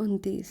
29।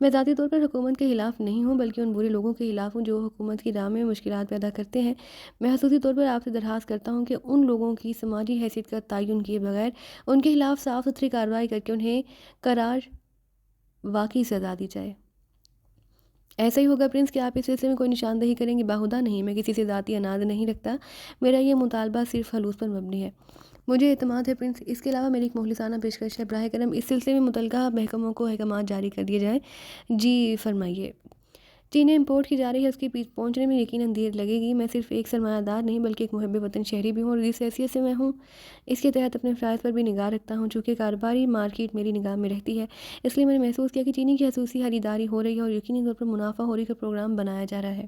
میں ذاتی طور پر حکومت کے خلاف نہیں ہوں، بلکہ ان برے لوگوں کے خلاف ہوں جو حکومت کی راہ میں مشکلات پیدا کرتے ہیں۔ میں خصوصی طور پر آپ سے درخواست کرتا ہوں کہ ان لوگوں کی سماجی حیثیت کا تعین کیے بغیر ان کے خلاف صاف ستھری کارروائی کر کے انہیں قرار واقعی سزا دی جائے۔ ایسا ہی ہوگا پرنس کہ آپ اس سلسلے میں کوئی نشاندہی کریں گے؟ باہدہ نہیں، میں کسی سے ذاتی اناد نہیں رکھتا، میرا یہ مطالبہ صرف خلوص پر مبنی ہے۔ مجھے اعتماد ہے پرنس، اس کے علاوہ میری ایک مخلصانہ پیشکش ہے، براہ کرم اس سلسلے میں متعلقہ محکموں کو احکامات جاری کر دیے جائیں۔ جی فرمائیے۔ چینی امپورٹ کی جا رہی ہے، اس کی پہنچنے میں یقیناً دیر لگے گی۔ میں صرف ایک سرمایہ دار نہیں بلکہ ایک محب وطن شہری بھی ہوں، اور جس حیثیت سے میں ہوں اس کے تحت اپنے فرائض پر بھی نگاہ رکھتا ہوں۔ چونکہ کاروباری مارکیٹ میری نگاہ میں رہتی ہے، اس لیے میں نے محسوس کیا کہ چینی کی خصوصی خریداری ہو رہی ہے اور یقینی طور پر منافع خوری کا پروگرام بنایا جا رہا ہے۔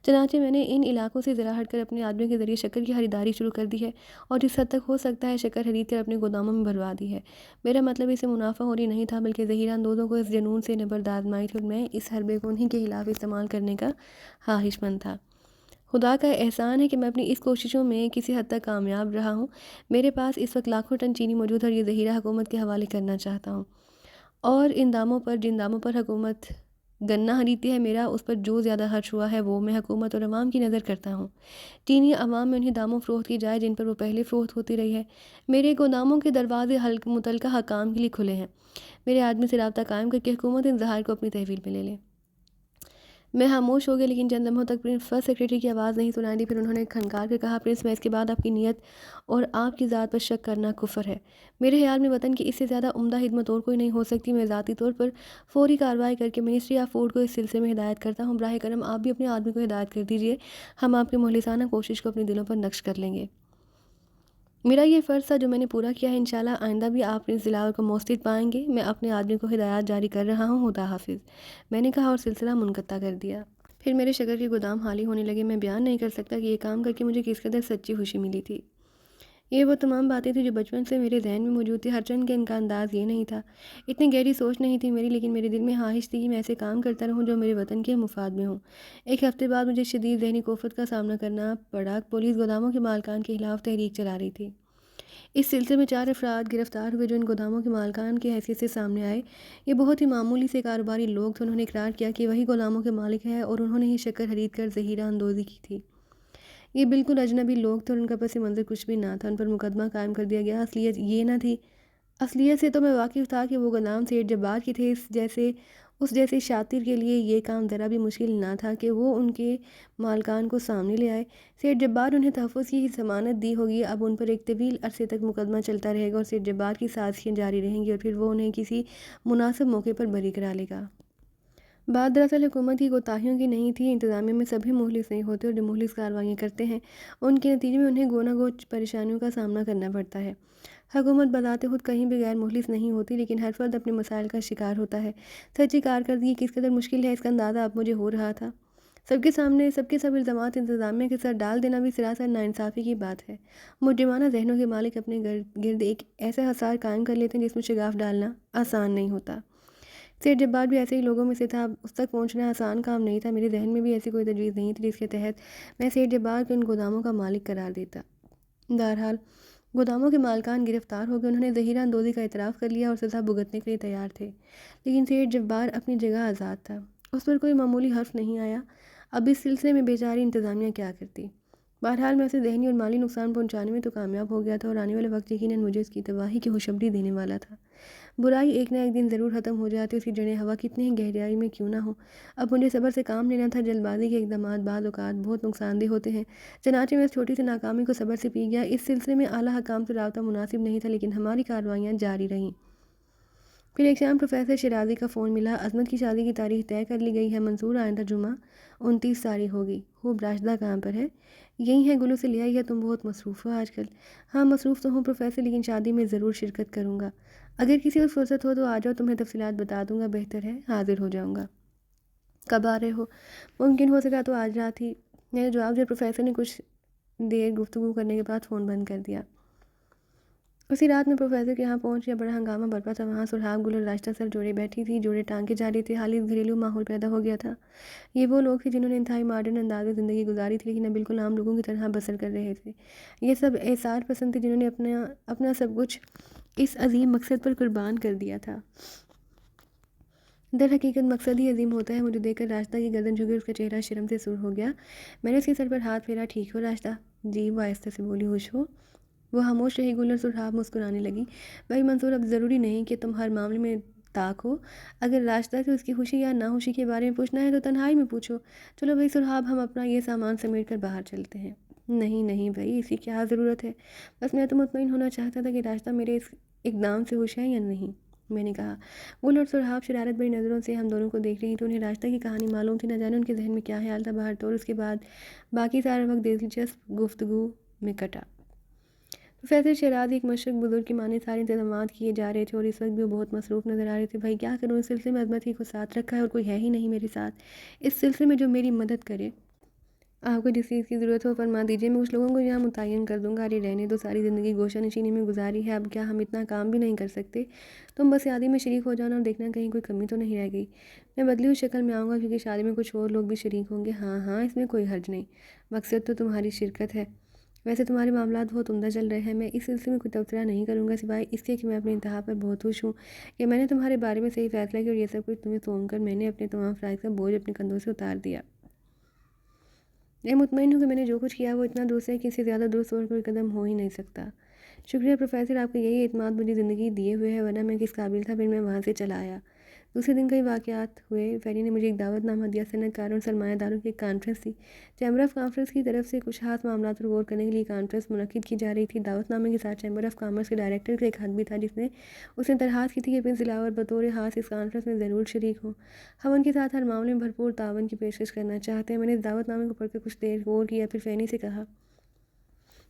چنانچہ میں نے ان علاقوں سے ذرا ہٹ کر اپنے آدمیوں کے ذریعے شکر کی خریداری شروع کر دی ہے، اور جس حد تک ہو سکتا ہے شکر خرید کر اپنے گوداموں میں بھروا دی ہے۔ میرا مطلب اسے منافع خوری نہیں تھا، بلکہ ذخیرہ اندوزوں کو اس جنون سے نبرد آزمائی تھی، اور میں اس حربے کو انہی کے خلاف استعمال کرنے کا خواہش مند تھا۔ خدا کا احسان ہے کہ میں اپنی اس کوششوں میں کسی حد تک کامیاب رہا ہوں۔ میرے پاس اس وقت لاکھوں ٹن چینی موجود ہے، اور یہ ذخیرہ حکومت کے حوالے کرنا چاہتا ہوں، اور ان داموں پر جن داموں پر حکومت گنا خریدتی ہے، میرا اس پر جو زیادہ خرچ ہوا ہے وہ میں حکومت اور عوام کی نظر کرتا ہوں۔ چینی عوام میں انہیں داموں فروخت کی جائے جن پر وہ پہلے فروخت ہوتی رہی ہے۔ میرے گوداموں کے دروازے متعلقہ حکام کے لیے کھلے ہیں۔ میرے آدمی سے رابطہ قائم کر کے حکومت ان ظاہر کو اپنی تحویل میں لے لے۔ میں خاموش ہو گیا، لیکن چند لمحوں تک پرنس فرسٹ سیکریٹری کی آواز نہیں سنائی دی۔ پھر انہوں نے کھنکار کر کہا، پرنس، میں اس کے بعد آپ کی نیت اور آپ کی ذات پر شک کرنا کفر ہے۔ میرے خیال میں وطن کی اس سے زیادہ عمدہ خدمت اور کوئی نہیں ہو سکتی۔ میں ذاتی طور پر فوری کارروائی کر کے منسٹری آف فوڈ کو اس سلسلے میں ہدایت کرتا ہوں۔ براہ کرم آپ بھی اپنے آدمی کو ہدایت کر دیجیے، ہم آپ کی مخلصانہ کوشش کو اپنے دلوں پر نقش کر لیں گے۔ میرا یہ فرض تھا جو میں نے پورا کیا ہے، انشاءاللہ آئندہ بھی آپ پرنس دلاور کو مستعد پائیں گے۔ میں اپنے آدمی کو ہدایات جاری کر رہا ہوں، خدا حافظ، میں نے کہا اور سلسلہ منقطع کر دیا۔ پھر میرے شکر کے گودام خالی ہونے لگے۔ میں بیان نہیں کر سکتا کہ یہ کام کر کے مجھے کس قدر سچی خوشی ملی تھی۔ یہ وہ تمام باتیں تھیں جو بچپن سے میرے ذہن میں موجود تھی، ہر چند کے ان کا انداز یہ نہیں تھا، اتنی گہری سوچ نہیں تھی میری، لیکن میرے دل میں خواہش تھی کہ میں ایسے کام کرتا رہوں جو میرے وطن کے مفاد میں ہوں۔ ایک ہفتے بعد مجھے شدید ذہنی کوفت کا سامنا کرنا پڑا۔ پولیس گوداموں کے مالکان کے خلاف تحریک چلا رہی تھی۔ اس سلسلے میں 4 افراد گرفتار ہوئے جو ان گوداموں کے مالکان کی حیثیت سے سامنے آئے۔ یہ بہت ہی معمولی سے کاروباری لوگ تھے۔ انہوں نے اقرار کیا کہ وہی گوداموں کے مالک ہیں، اور انہوں نے ہی شکر خرید کر ذخیرہ اندوزی کی تھی۔ یہ بالکل اجنبی لوگ تھے، اور ان کا پس منظر کچھ بھی نہ تھا۔ ان پر مقدمہ قائم کر دیا گیا۔ اصلیت یہ نہ تھی، اصلیت سے تو میں واقف تھا کہ وہ گودام سیٹھ جبار کے تھے۔ اس جیسے شاطر کے لیے یہ کام ذرا بھی مشکل نہ تھا کہ وہ ان کے مالکان کو سامنے لے آئے۔ سیٹھ جبار انہیں تحفظ کی ضمانت دی ہوگی، اب ان پر ایک طویل عرصے تک مقدمہ چلتا رہے گا، اور سیٹھ جبار کی سازشیں جاری رہیں گی، اور پھر وہ انہیں کسی مناسب موقع پر بری کرا لے گا۔ بات دراصل حکومت کی کوتاہیوں کی نہیں تھی۔ انتظامیہ میں سبھی مخلص نہیں ہوتے، اور جو مخلص کارروائیاں کرتے ہیں ان کے نتیجے میں انہیں گو نہ گو پریشانیوں کا سامنا کرنا پڑتا ہے۔ حکومت بذات خود کہیں بھی غیر مخلص نہیں ہوتی، لیکن ہر فرد اپنے مسائل کا شکار ہوتا ہے۔ سچی کارکردگی کس قدر مشکل ہے، اس کا اندازہ اب مجھے ہو رہا تھا۔ سب کے سامنے سب الزامات انتظامیہ کے سر ڈال دینا بھی سراسر ناانصافی کی بات ہے۔ مجرمانہ ذہنوں کے مالک اپنے گرد ایک ایسا حصار قائم کر لیتے ہیں جس میں شگاف ڈالنا آسان نہیں ہوتا۔ سیٹھ جبار بھی ایسے ہی لوگوں میں سے تھا، اس تک پہنچنا آسان کام نہیں تھا۔ میرے ذہن میں بھی ایسی کوئی تجویز نہیں تھی جس کے تحت میں سیٹھ جبار کو ان گوداموں کا مالک قرار دیتا۔ بہرحال گوداموں کے مالکان گرفتار ہو گئے۔ انہوں نے ذخیرہ اندوزی کا اعتراف کر لیا اور سزا بھگتنے کے لیے تیار تھے، لیکن سیٹھ جبار اپنی جگہ آزاد تھا، اس پر کوئی معمولی حرف نہیں آیا۔ اب اس سلسلے میں بیچاری انتظامیہ کیا کرتی؟ بہرحال میں اسے ذہنی اور مالی نقصان پہنچانے میں تو کامیاب ہو گیا تھا، اور آنے والا وقت یقیناً مجھے اس کی تباہی کی خوشخبری دینے والا تھا۔ برائی ایک نہ ایک دن ضرور ختم ہو جاتی، اس کی جڑیں ہوا کتنی ہی گہرائی میں کیوں نہ ہو۔ اب مجھے صبر سے کام لینا تھا۔ جلد بازی کے اقدامات بعض اوقات بہت نقصان دہ ہوتے ہیں۔ چنانچہ میں اس چھوٹی سی ناکامی کو صبر سے پی گیا۔ اس سلسلے میں اعلیٰ حکام سے رابطہ مناسب نہیں تھا، لیکن ہماری کارروائیاں جاری رہیں۔ پھر ایک شام پروفیسر شیرازی کا فون ملا۔ عظمت کی شادی کی تاریخ طے کر لی گئی ہے، منصور آئندہ جمعہ 29 تاریخ ہوگی۔ خوب راشدہ کہاں پر ہے؟ یہی ہے، گلو سے لے آئی ہے، تم بہت مصروف ہو آج کل۔ ہاں مصروف تو ہوں پروفیسر، لیکن شادی میں ضرور شرکت کروں گا۔ اگر کسی وقت فرصت ہو تو آ جاؤ، تمہیں تفصیلات بتا دوں گا، بہتر ہے حاضر ہو جاؤں گا۔ کب آ رہے ہو؟ ممکن ہو سکا تو آج رات ہی، میں نے جواب دیا۔ پروفیسر نے کچھ دیر گفتگو کرنے کے بعد فون بند کر دیا۔ اسی رات میں پروفیسر کے یہاں پہنچ گیا۔ بڑا ہنگامہ برپا تھا وہاں۔ سرخاب گل اور راشدہ سر جوڑے بیٹھی تھی، جوڑے ٹانگے جا رہے تھے۔ خالص گھریلو ماحول پیدا ہو گیا تھا۔ یہ وہ لوگ تھے جنہوں نے انتہائی ماڈرن انداز میں زندگی گزاری تھی، لیکن اب بالکل عام لوگوں کی طرح بسر کر رہے تھے۔ یہ سب ایثار پسند تھے جنہوں نے اپنا سب کچھ اس عظیم مقصد پر قربان کر دیا تھا۔ در حقیقت مقصد ہی عظیم ہوتا ہے۔ مجھے دیکھ کر راشدہ کی گردن جھکی، اس کا چہرہ شرم سے سرخ ہو گیا۔ میں نے اس کے سر پر ہاتھ پھیرا۔ ٹھیک ہو راشدہ؟ جی، وہ آہستہ سے بولی۔ ہوش ہو؟ وہ خاموش رہی۔ گل اور سرخاب مسکرانے لگی۔ بھائی منصور، اب ضروری نہیں کہ تم ہر معاملے میں طاق ہو۔ اگر راشدہ سے اس کی خوشی یا ناخوشی کے بارے میں پوچھنا ہے تو تنہائی میں پوچھو۔ چلو بھائی سرخاب، ہم اپنا یہ سامان سمیٹ کر باہر چلتے ہیں۔ نہیں نہیں بھائی، اس کی کیا ضرورت ہے؟ بس میں تو مطمئن ہونا چاہتا تھا کہ راشدہ میرے اس اقدام سے خوش ہے یا نہیں، میں نے کہا۔ گل اور سرخاب شرارت بھری نظروں سے ہم دونوں کو دیکھ رہی تھی۔ انہیں راشدہ کی کہانی معلوم تھی، نہ جانے ان کے ذہن میں کیا خیال تھا۔ باہر تو اس کے بعد باقی سارا وقت دلچسپ گفتگو میں کٹا۔ پروفیسر شیرازی ایک مشرق بزرگ کی مانند سارے انتظامات کیے جا رہے تھے اور اس وقت بھی وہ بہت مصروف نظر آ رہے تھے۔ بھائی کیا کروں، اس سلسلے میں عظمت ہی کو ساتھ رکھا ہے اور کوئی ہے ہی نہیں میرے ساتھ اس سلسلے میں جو میری مدد کرے۔ آپ کو جس چیز کی ضرورت ہو فرما دیجیے، میں کچھ لوگوں کو یہاں متعین کر دوں گا۔ ارے رہنے دو، ساری زندگی گوشہ نشینی میں گزاری ہے، اب کیا ہم اتنا کام بھی نہیں کر سکتے؟ تم بس شادی میں شریک ہو جانا اور دیکھنا کہیں کوئی کمی تو نہیں رہ گئی۔ میں بدلی ہوئی شکل میں آؤں گا کیونکہ شادی میں کچھ اور لوگ بھی شریک ہوں گے۔ ہاں ہاں، اس میں کوئی حرج نہیں، مقصد تو تمہاری شرکت ہے۔ ویسے تمہارے معاملات بہت عمدہ چل رہے ہیں، میں اس سلسلے میں کوئی تبصرہ نہیں کروں گا سوائے اس کے کہ میں اپنے انتہا پر بہت خوش ہوں کہ میں نے تمہارے بارے میں صحیح فیصلہ کیا اور یہ سب کچھ تمہیں سونپ کر میں نے اپنے تمام فرائض کا بوجھ اپنے کندھوں سے اتار دیا۔ میں مطمئن ہوں کہ میں نے جو کچھ کیا وہ اتنا درست ہے کہ اس سے زیادہ درست اور کوئی قدم ہو ہی نہیں سکتا۔ شکریہ پروفیسر، آپ کا یہی اعتماد مجھے زندگی دیے ہوئے ہے، ورنہ میں کس قابل تھا؟ پھر میں وہاں سے چلا آیا۔ دوسرے دن کئی واقعات ہوئے۔ فیری نے مجھے ایک دعوت نامہ دیا۔ صنعت کاروں اور سرمایہ داروں کی ایک کانفرنس تھی۔ چیمبر آف کامرس کی طرف سے کچھ خاص معاملات پر غور کرنے کے لیے کانفرنس منعقد کی جا رہی تھی۔ دعوت نامے کے ساتھ چیمبر آف کامرس کے ڈائریکٹر کا ایک خط بھی تھا جس میں اس نے درخواست کی تھی کہ پرنس دلاور بطور خاص اس کانفرنس میں ضرور شریک ہوں۔ ہم ان کے ساتھ ہر معاملے میں بھرپور تعاون کی پیشکش کرنا چاہتے ہیں۔ میں نے اس دعوت نامے کو پڑھ کر کچھ دیر غور کیا، پھر فینی سے کہا،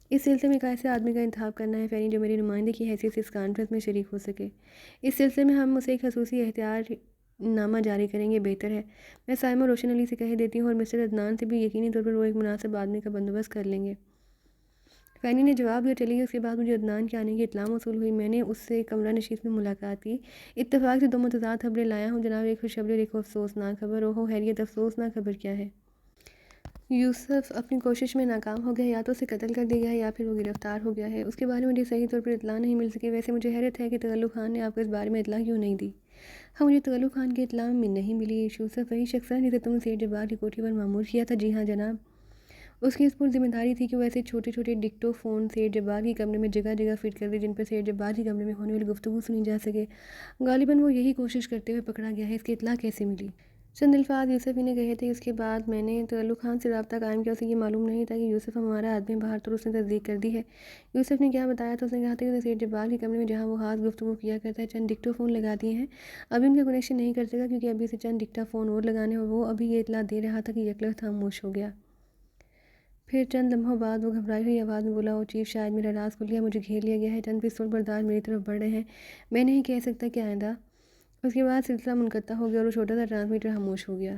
اس سلسلے میں ایک ایسے آدمی کا انتخاب کرنا ہے فینی جو میری نمائندے کی حیثیت سے اس کانفرنس میں شریک ہو سکے۔ اس سلسلے میں ہم اسے ایک خصوصی اختیار نامہ جاری کریں گے، بہتر ہے میں سائمہ روشن علی سے کہہ دیتی ہوں اور مسٹر عدنان سے بھی، یقینی طور پر وہ ایک مناسب آدمی کا بندوبست کر لیں گے۔ فینی نے جواب دیا، چلی گئی۔ اس کے بعد مجھے عدنان کے آنے کی اطلاع موصول ہوئی۔ میں نے اس سے کمرہ نشست میں ملاقات کی۔ اتفاق سے دو متضاد خبریں لایا ہوں جناب، ایک خوشخبری اور ایک افسوسناک خبر۔ اوہو خیریت، افسوسناک خبر کیا ہے؟ یوسف اپنی کوشش میں ناکام ہو گیا، یا تو اسے قتل کر دیا گیا ہے یا پھر وہ گرفتار ہو گیا ہے۔ اس کے بارے میں مجھے صحیح طور پر اطلاع نہیں مل سکی۔ ویسے مجھے حیرت ہے کہ تغلق خان نے آپ کو اس بارے میں اطلاع کیوں نہیں دی؟ ہاں، مجھے تغلق خان کی اطلاع میں نہیں ملی۔ یوسف وہی شخص ہے جسے تم نے سیٹھ جبار کی کوٹھی پر مامور کیا تھا؟ جی ہاں جناب۔ اس کی اس پر ذمہ داری تھی کہ وہ ایسے چھوٹے چھوٹے ڈکٹو فون سیٹھ جبار کی کمرے میں جگہ جگہ فٹ کر دے جن پر سیٹھ جبار کی کمرے میں ہونے والی گفتگو سنی جا سکے۔ غالباً وہ یہی کوشش کرتے ہوئے پکڑا گیا ہے۔ اس کی اطلاع کیسے ملی؟ چند الفاظ یوسف ہی نے کہے تھے۔ اس کے بعد میں نے تغلق خان سے رابطہ قائم کیا۔ اسے یہ معلوم نہیں تھا کہ یوسف ہمارا آدمی باہر، تو اس نے تصدیق کر دی ہے۔ یوسف نے کیا بتایا تھا؟ اس نے کہا تھا کہ سیٹھ جبار کے کمرے میں جہاں وہ خاص گفتگو کیا کرتا ہے چند ڈکٹو فون لگا دیے ہیں۔ ابھی ان کا کنیکشن نہیں کر سکا کیونکہ ابھی اسے چند ڈکٹا فون اور لگانے اور وہ ابھی یہ اطلاع دے رہا تھا کہ یکلخت خاموش ہو گیا۔ پھر چند لمحوں بعد وہ گھبرائی ہوئی آواز میں بولا، او چیف، شاید میرا راز کھل گیا، مجھے گھیر لیا گیا ہے، چند پستول بردار میری طرف بڑھ رہے ہیں، میں نہیں کہہ سکتا کہ آئندہ۔ اس کے بعد سلسلہ منقطع ہو گیا اور وہ چھوٹا سا ٹرانسمیٹر خاموش ہو گیا۔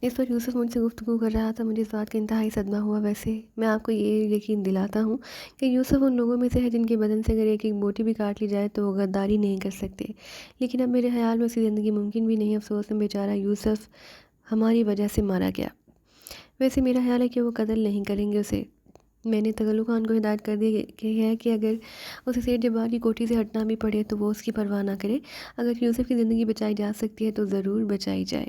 اس وقت یوسف مجھ سے گفتگو کر رہا تھا۔ مجھے اس بات کا انتہائی صدمہ ہوا۔ ویسے میں آپ کو یہ یقین دلاتا ہوں کہ یوسف ان لوگوں میں سے ہے جن کے بدن سے اگر ایک ایک بوٹی بھی کاٹ لی جائے تو وہ غداری نہیں کر سکتے، لیکن اب میرے خیال میں اس کی زندگی ممکن بھی نہیں۔ افسوس ہے، بیچارہ یوسف ہماری وجہ سے مارا گیا۔ ویسے میرا خیال ہے کہ وہ قتل نہیں کریں گے اسے۔ میں نے تغلق خان کو ہدایت کر دی ہے کہ اگر اسے سیٹھ جبار کی کوٹھی سے ہٹنا بھی پڑے تو وہ اس کی پرواہ نہ کرے۔ اگر یوسف کی زندگی بچائی جا سکتی ہے تو ضرور بچائی جائے۔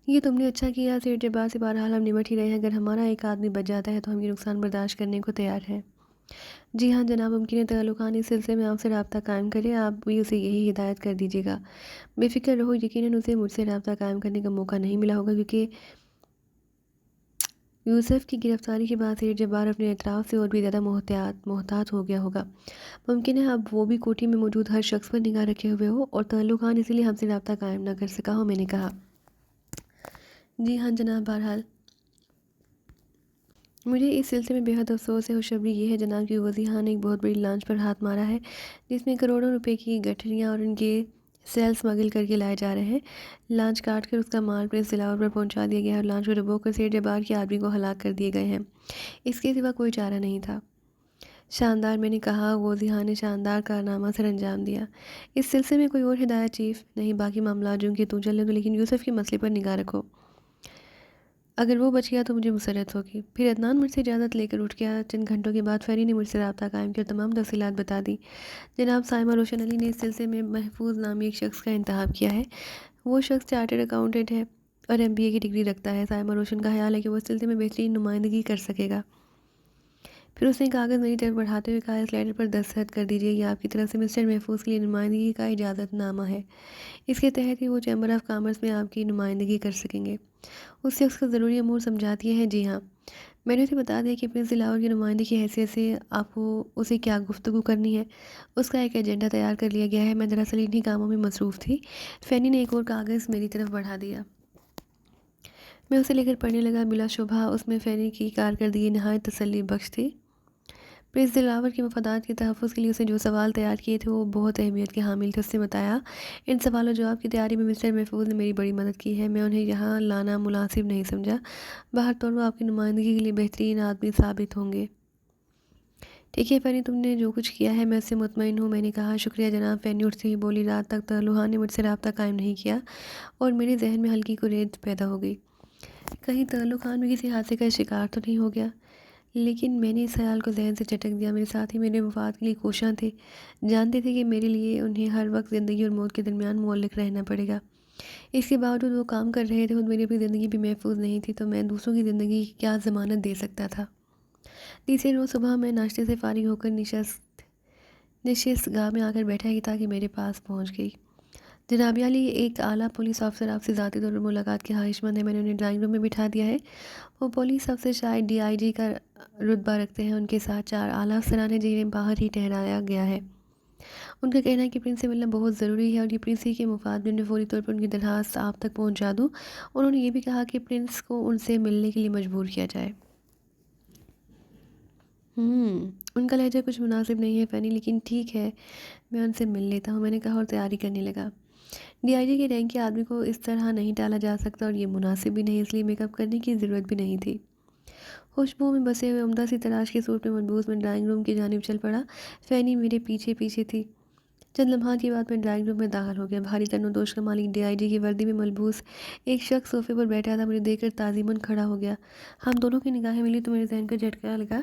یہ تم نے اچھا کیا۔ سیٹھ جبار سے بہرحال ہم نمٹ ہی رہے ہیں، اگر ہمارا ایک آدمی بچ جاتا ہے تو ہم یہ نقصان برداشت کرنے کو تیار ہیں۔ جی ہاں جناب، ممکن ہے تغلق خان اس سلسلے میں آپ سے رابطہ قائم کرے، آپ بھی اسے یہی ہدایت کر دیجیے گا۔ بے فکر رہو، یقیناً اسے مجھ سے رابطہ قائم کرنے کا موقع نہیں ملا ہوگا کیونکہ یوسف کی گرفتاری کے بعد سیٹھ جبار اپنے اطراف سے اور بھی زیادہ محتاط ہو گیا ہوگا۔ ممکن ہے اب وہ بھی کوٹھی میں موجود ہر شخص پر نگاہ رکھے ہوئے ہو اور تغلق خان اسی لیے ہم سے رابطہ قائم نہ کر سکا ہو، میں نے کہا۔ جی ہاں جناب، بہرحال مجھے اس سلسلے میں بے حد افسوس ہے۔ خوشخبری یہ ہے جناب کہ غازی خان نے ایک بہت بڑی لانچ پر ہاتھ مارا ہے جس میں کروڑوں روپے کی گٹھریاں اور ان کے سیل سمگل کر کے لائے جا رہے ہیں۔ لانچ کاٹ کر اس کا مال پرنس دلاور پر پہنچا دیا گیا ہے اور لانچ کو ڈبو کر سیٹھ جبار کے آدمی کو ہلاک کر دیے گئے ہیں۔ اس کے سوا کوئی چارہ نہیں تھا۔ شاندار، میں نے کہا۔ غازی خان نے شاندار کارنامہ سر انجام دیا۔ اس سلسلے میں کوئی اور ہدایت چیف؟ نہیں، باقی معاملات جو ان کے تو چلنے دو، لیکن یوسف کے مسئلے پر نگاہ رکھو۔ اگر وہ بچ گیا تو مجھے مسرت ہوگی۔ پھر عدنان مجھ سے اجازت لے کر اٹھ گیا۔ چند گھنٹوں کے بعد فیری نے مجھ سے رابطہ قائم کیا اور تمام تفصیلات بتا دی۔ جناب، سائمہ روشن علی نے اس سلسلے میں محفوظ نامی ایک شخص کا انتخاب کیا ہے۔ وہ شخص چارٹرڈ اکاؤنٹنٹ ہے اور MBA کی ڈگری رکھتا ہے۔ سائمہ روشن کا خیال ہے کہ وہ اس سلسلے میں بہترین نمائندگی کر سکے گا۔ پھر اس نے کاغذ میری طرف بڑھاتے ہوئے کہا، اس لیٹر پر دستخط کر دیجیے، یہ آپ کی طرف سے مسٹر محفوظ کے لیے نمائندگی کا اجازت نامہ ہے۔ اس کے تحت ہی وہ چیمبر آف کامرس میں آپ کی نمائندگی کر سکیں گے۔ اس شخص کا ضروری امور سمجھاتی ہے، جی ہاں، میں نے اسے بتا دیا کہ پرنس دلاور کی نمائندگی کی حیثیت سے آپ کو اسے کیا گفتگو کرنی ہے۔ اس کا ایک ایجنڈا تیار کر لیا گیا ہے، میں دراصل انہی کاموں میں مصروف تھی۔ فینی نے ایک اور کاغذ میری طرف بڑھا دیا۔ میں اسے لے کر پڑھنے لگا۔ بلا شبہ اس میں فینی کی کارکردگی نہایت تسلی بخش تھی۔ پرنس دلاور کے مفادات کے تحفظ کے لیے اسے جو سوال تیار کیے تھے وہ بہت اہمیت کے حامل تھے۔ اس نے بتایا، ان سوال و جواب کی تیاری میں مسٹر محفوظ نے میری بڑی مدد کی ہے۔ میں انہیں یہاں لانا مناسب نہیں سمجھا۔ بہرطور وہ آپ کی نمائندگی کے لیے بہترین آدمی ثابت ہوں گے۔ ٹھیک ہے فینی، تم نے جو کچھ کیا ہے میں اس سے مطمئن ہوں، میں نے کہا۔ شکریہ جناب، فینی اٹھتے ہی بولی۔ رات تک تہلوہا نے مجھ سے رابطہ قائم نہیں کیا اور میرے ذہن میں ہلکی کورید پیدا ہو گئی، کہیں تعلق خان بھی کسی حادثے کا شکار تو نہیں ہو گیا۔ لیکن میں نے اس خیال کو ذہن سے چٹک دیا۔ میرے ساتھی میرے مفاد کے لیے کوشاں تھے، جانتے تھے کہ میرے لیے انہیں ہر وقت زندگی اور موت کے درمیان معلق رہنا پڑے گا۔ اس کے باوجود وہ کام کر رہے تھے، خود میری اپنی زندگی بھی محفوظ نہیں تھی، تو میں دوسروں کی زندگی کی کیا ضمانت دے سکتا تھا۔ تیسرے روز صبح میں ناشتے سے فارغ ہو کر نشست گاہ میں آ کر بیٹھا ہی تھا کہ میرے پاس پہنچ گئی۔ جناب عالی، ایک اعلیٰ پولیس افسر آپ سے ذاتی طور پر ملاقات کے خواہش مند ہے۔ میں نے انہیں ڈرائنگ روم میں بٹھا دیا ہے۔ وہ پولیس افسر شاید DIG کا رتبہ رکھتے ہیں۔ ان کے ساتھ 4 اعلیٰ افسران ہیں جنہیں باہر ہی ٹھہرایا گیا ہے۔ ان کا کہنا ہے کہ پرنس سے ملنا بہت ضروری ہے اور یہ پرنس ہی کے مفاد میں فوری طور پر ان کی درخواست آپ تک پہنچا دوں۔ انہوں نے یہ بھی کہا کہ پرنس کو ان سے ملنے کے لیے مجبور کیا جائے۔ ان کا لہجہ کچھ مناسب نہیں ہے فینی، لیکن ٹھیک ہے، میں ان سے مل لیتا ہوں، میں نے کہا اور تیاری کرنے لگا۔ DIG کے رینک کے آدمی کو اس طرح نہیں ٹالا جا سکتا اور یہ مناسب بھی نہیں، اس لیے میک اپ کرنے کی ضرورت بھی نہیں تھی۔ خوشبو میں بسے ہوئے عمدہ سی تلاش کی صورت میں ملبوس میں ڈرائنگ روم کی جانب چل پڑا۔ فینی میرے پیچھے پیچھے تھی۔ چند لمحات کے بعد میں ڈرائنگ روم میں داخل ہو گیا۔ بھاری تن و دوش کا مالک DIG کی وردی میں ملبوس ایک شخص صوفے پر بیٹھا تھا، مجھے دیکھ کر تعظیماً کھڑا ہو گیا۔ ہم دونوں کی نگاہیں ملی تو میرے ذہن کو جھٹکا لگا۔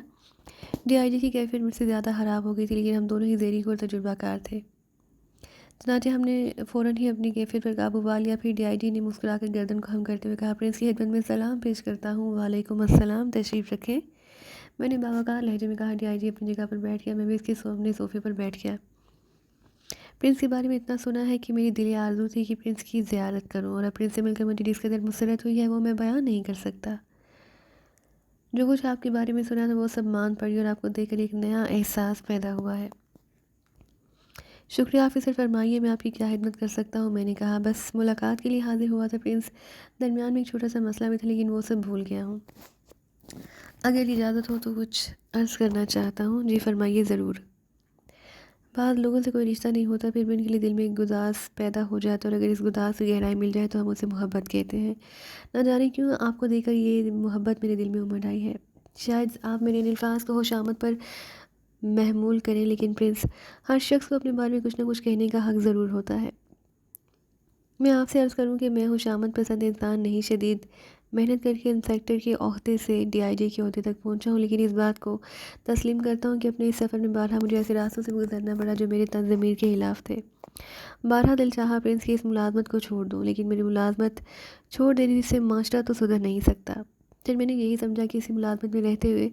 DIG کی کیفیت مجھ سے زیادہ خراب ہو گئی تھی، لیکن ہم دونوں ہی زیرک اور تجربہ کار تھے، چنانچہ ہم نے فوراً ہی اپنی کیفیت پر قابو پا لیا۔ پھر DIG نے مسکرا کر گردن کو خم کرتے ہوئے کہا، پرنس کی خدمت میں سلام پیش کرتا ہوں۔ وعلیکم السلام، تشریف رکھیں، میں نے باوقار لہجے میں کہا۔ DIG اپنی جگہ پر بیٹھ گیا، میں بھی اس کے سامنے صوفے پر بیٹھ گیا۔ پرنس کے بارے میں اتنا سنا ہے کہ میری دلی آرزو تھی کہ پرنس کی زیارت کروں، اور اب پرنس سے مل کر مجھے جس قدر مسرت ہوئی ہے وہ میں بیان نہیں کر سکتا۔ جو کچھ آپ کے بارے میں سنا تھا وہ سب مان پڑی اور آپ کو دیکھ کر ایک نیا احساس پیدا ہوا ہے۔ شکریہ آفیسر، فرمائیے میں آپ کی کیا خدمت کر سکتا ہوں، میں نے کہا۔ بس ملاقات کے لیے حاضر ہوا تھا پرنس، درمیان میں ایک چھوٹا سا مسئلہ بھی تھا لیکن وہ سب بھول گیا ہوں۔ اگر اجازت ہو تو کچھ عرض کرنا چاہتا ہوں۔ جی فرمائیے، ضرور۔ بعض لوگوں سے کوئی رشتہ نہیں ہوتا، پھر بھی ان کے لیے دل میں ایک گداز پیدا ہو جاتا ہے، اور اگر اس گداز کی گہرائی مل جائے تو ہم اسے محبت کہتے ہیں۔ نہ جانے کیوں آپ کو دیکھ کر یہ محبت میرے دل میں امڑ آئی ہے۔ شاید آپ میرے ان الفاظ کو خوشامد پر محمول کریں، لیکن پرنس، ہر شخص کو اپنے بارے میں کچھ نہ کچھ کہنے کا حق ضرور ہوتا ہے۔ میں آپ سے عرض کروں کہ میں خوشامد پسند انسان نہیں، شدید محنت کر کے انسپکٹر کے عہدے سے DIG کے عہدے تک پہنچا ہوں، لیکن اس بات کو تسلیم کرتا ہوں کہ اپنے اس سفر میں بارہا مجھے ایسے راستوں سے گزرنا پڑا جو میرے تن ضمیر کے خلاف تھے۔ بارہا دل چاہا پرنس کی اس ملازمت کو چھوڑ دوں، لیکن میری ملازمت چھوڑ دینے سے معاشرہ تو سدھر نہیں سکتا۔ پھر میں نے یہی سمجھا کہ اسی ملازمت میں رہتے ہوئے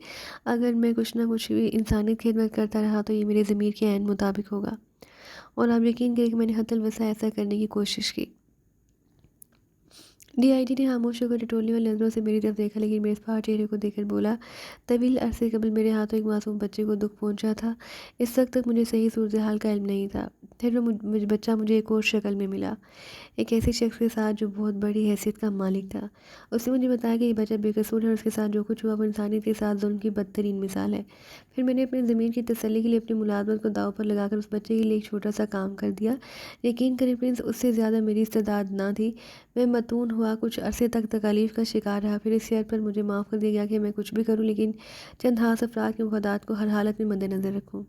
اگر میں کچھ نہ کچھ بھی انسانیت کی خدمت کرتا رہا تو یہ میرے ضمیر کے عین مطابق ہوگا، اور آپ یقین کریں کہ میں نے حتی الوسع ایسا کرنے کی کوشش کی۔ DIG نے خاموش ہو کر ٹٹولنے والی نظروں سے میری طرف دیکھا، لیکن میرے اسپاٹ چہرے کو دیکھ کر بولا، طویل عرصے قبل میرے ہاتھوں ایک معصوم بچے کو دکھ پہنچا تھا، اس وقت تک مجھے صحیح صورتحال کا علم نہیں تھا۔ پھر وہ بچہ مجھے ایک اور شکل میں ملا، ایک ایسے شخص کے ساتھ جو بہت بڑی حیثیت کا مالک تھا۔ اس نے مجھے بتایا کہ یہ بچہ بے قصور ہے اور اس کے ساتھ جو کچھ ہوا وہ انسانیت کے ساتھ ظلم کی بدترین مثال ہے۔ پھر میں نے اپنے ضمیر کی تسلی کے لیے اپنی ملازمت کو داؤ پر لگا کر اس بچے کے لیے ایک چھوٹا سا کام کر دیا۔ یقین کریں پرنس، اس سے زیادہ میری استعداد نہ تھی۔ میں متون ہوا، کچھ عرصے تک تکالیف کا شکار رہا، پھر اس شرط پر مجھے معاف کر دیا گیا کہ میں کچھ بھی کروں لیکن چند خاص افراد کے مفادات کو ہر حالت میں مد نظر رکھوں۔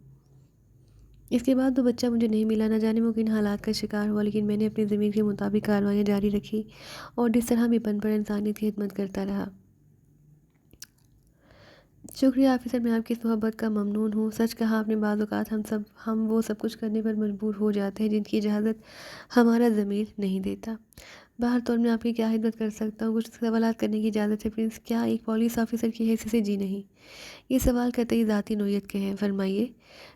اس کے بعد وہ بچہ مجھے نہیں ملا، نہ جانے وہ کن حالات کا شکار ہوا، لیکن میں نے اپنے ضمیر کے مطابق کارروائیاں جاری رکھی اور جس طرح بھی بن پڑا انسانیت کی خدمت کرتا رہا۔ شکریہ آفیسر، میں آپ کی اس محبت کا ممنون ہوں۔ سچ کہا آپ نے، بعض اوقات ہم وہ سب کچھ کرنے پر مجبور ہو جاتے ہیں جن کی اجازت ہمارا ضمیر نہیں دیتا۔ باہر طور میں آپ کی کیا خدمت کر سکتا ہوں؟ کچھ سوالات کرنے کی اجازت ہے پرنس؟ کیا ایک پولیس آفیسر کی حیثیت سے؟ جی نہیں، یہ سوال قطعی ذاتی نوعیت کے ہیں، فرمائیے۔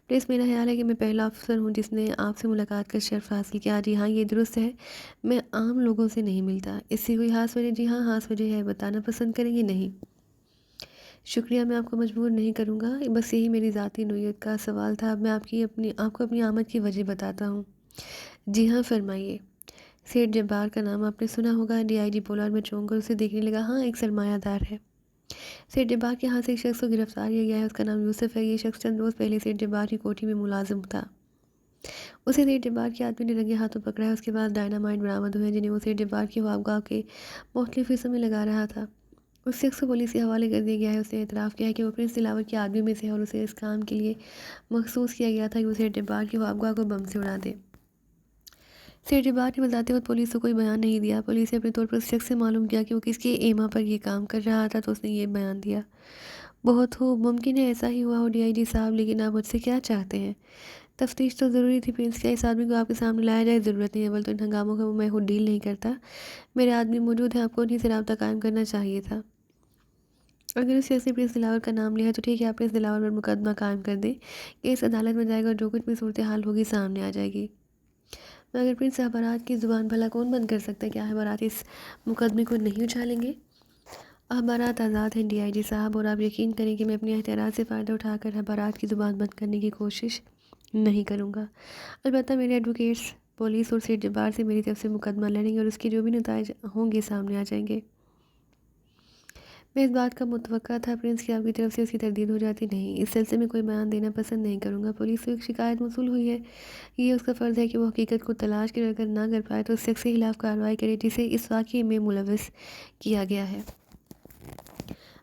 پرنس، میرا خیال ہے کہ میں پہلا افسر ہوں جس نے آپ سے ملاقات کا شرف حاصل کیا۔ جی ہاں، یہ درست ہے، میں عام لوگوں سے نہیں ملتا۔ اس سے کوئی خاص وجہ؟ جی ہاں، خاص وجہ ہے، بتانا پسند کریں گے؟ نہیں شکریہ، میں آپ کو مجبور نہیں کروں گا، بس یہی میری ذاتی نوعیت کا سوال تھا۔ اب میں آپ کو اپنی آمد کی وجہ بتاتا ہوں۔ جی ہاں، فرمائیے۔ سیٹھ جبار کا نام آپ نے سنا ہوگا۔ ڈی آئی جی بولا اور میں چونک کر اسے دیکھنے لگا۔ ہاں، ایک سرمایہ دار ہے۔ سیٹھ جبار کے ہاں سے ایک شخص کو گرفتار کیا گیا ہے، اس کا نام یوسف ہے۔ یہ شخص چند روز پہلے سیٹھ جبار کی کوٹھی میں ملازم تھا۔ اسے سیٹھ جبار کے آدمی نے رنگے ہاتھوں پکڑا ہے۔ اس کے بعد ڈائنامائٹ برآمد ہوئے ہیں جنہیں وہ سیٹھ جبار کی خوابگاہ کے مختلف حصوں میں لگا رہا تھا۔ اس شخص کو پولیس کے حوالے کر دیا گیا ہے۔ اس نے اعتراف کیا ہے کہ وہ پرنس دلاور کے آدمی میں سے ہے اور اسے اس کام کے لیے مخصوص کیا گیا تھا کہ وہ سیٹھ جبار کی خوابگاہ کو بم سے اڑا دے۔ سیٹھ جبار نے بتاتے وقت پولیس کو کوئی بیان نہیں دیا۔ پولیس نے اپنے طور پر اس شخص سے معلوم کیا کہ وہ کس کے ایما پر یہ کام کر رہا تھا، تو اس نے یہ بیان دیا۔ بہت خوب، ممکن ہے ایسا ہی ہوا ہو ڈی آئی جی صاحب، لیکن آپ مجھ سے کیا چاہتے ہیں؟ تفتیش تو ضروری تھی پرنس، کیا اس آدمی کو آپ کے سامنے لایا جائے؟ ضرورت نہیں ہے، اول تو ان ہنگاموں کا میں خود ڈیل نہیں کرتا، میرے آدمی موجود ہیں، آپ کو انہیں سے رابطہ قائم کرنا چاہیے تھا۔ اگر اس شخص نے پرنس دلاور کا نام لیا ہے تو ٹھیک ہے، آپ پرنس دلاور پر مقدمہ قائم کر دیں، کیس عدالت میں جائے گا اور جو کچھ بھی صورتحال ہوگی سامنے آ جائے گی۔ مگر پرنس، اخبارات کی زبان بھلا کون بند کر سکتا ہے؟ کیا اخبارات اس مقدمے کو نہیں اچھالیں گے؟ اخبارات آزاد ہیں ڈی آئی جی صاحب، اور آپ یقین کریں کہ میں اپنے اختیارات سے فائدہ اٹھا کر اخبارات کی زبان بند کرنے کی کوشش نہیں کروں گا۔ البتہ میرے ایڈوکیٹس پولیس اور سیٹھ جبار سے میری طرف سے مقدمہ لڑیں گے اور اس کے جو بھی نتائج ہوں گے سامنے آ جائیں گے۔ میں اس بات کا متوقع تھا پرنس کہ آپ کی طرف سے اس کی تردید ہو جاتی۔ نہیں، اس سلسلے میں کوئی بیان دینا پسند نہیں کروں گا۔ پولیس کو ایک شکایت موصول ہوئی ہے، یہ اس کا فرض ہے کہ وہ حقیقت کو تلاش کر اگر نہ کر پائے تو اس شخص کے خلاف کارروائی کرے جسے اس واقعے میں ملوث کیا گیا ہے۔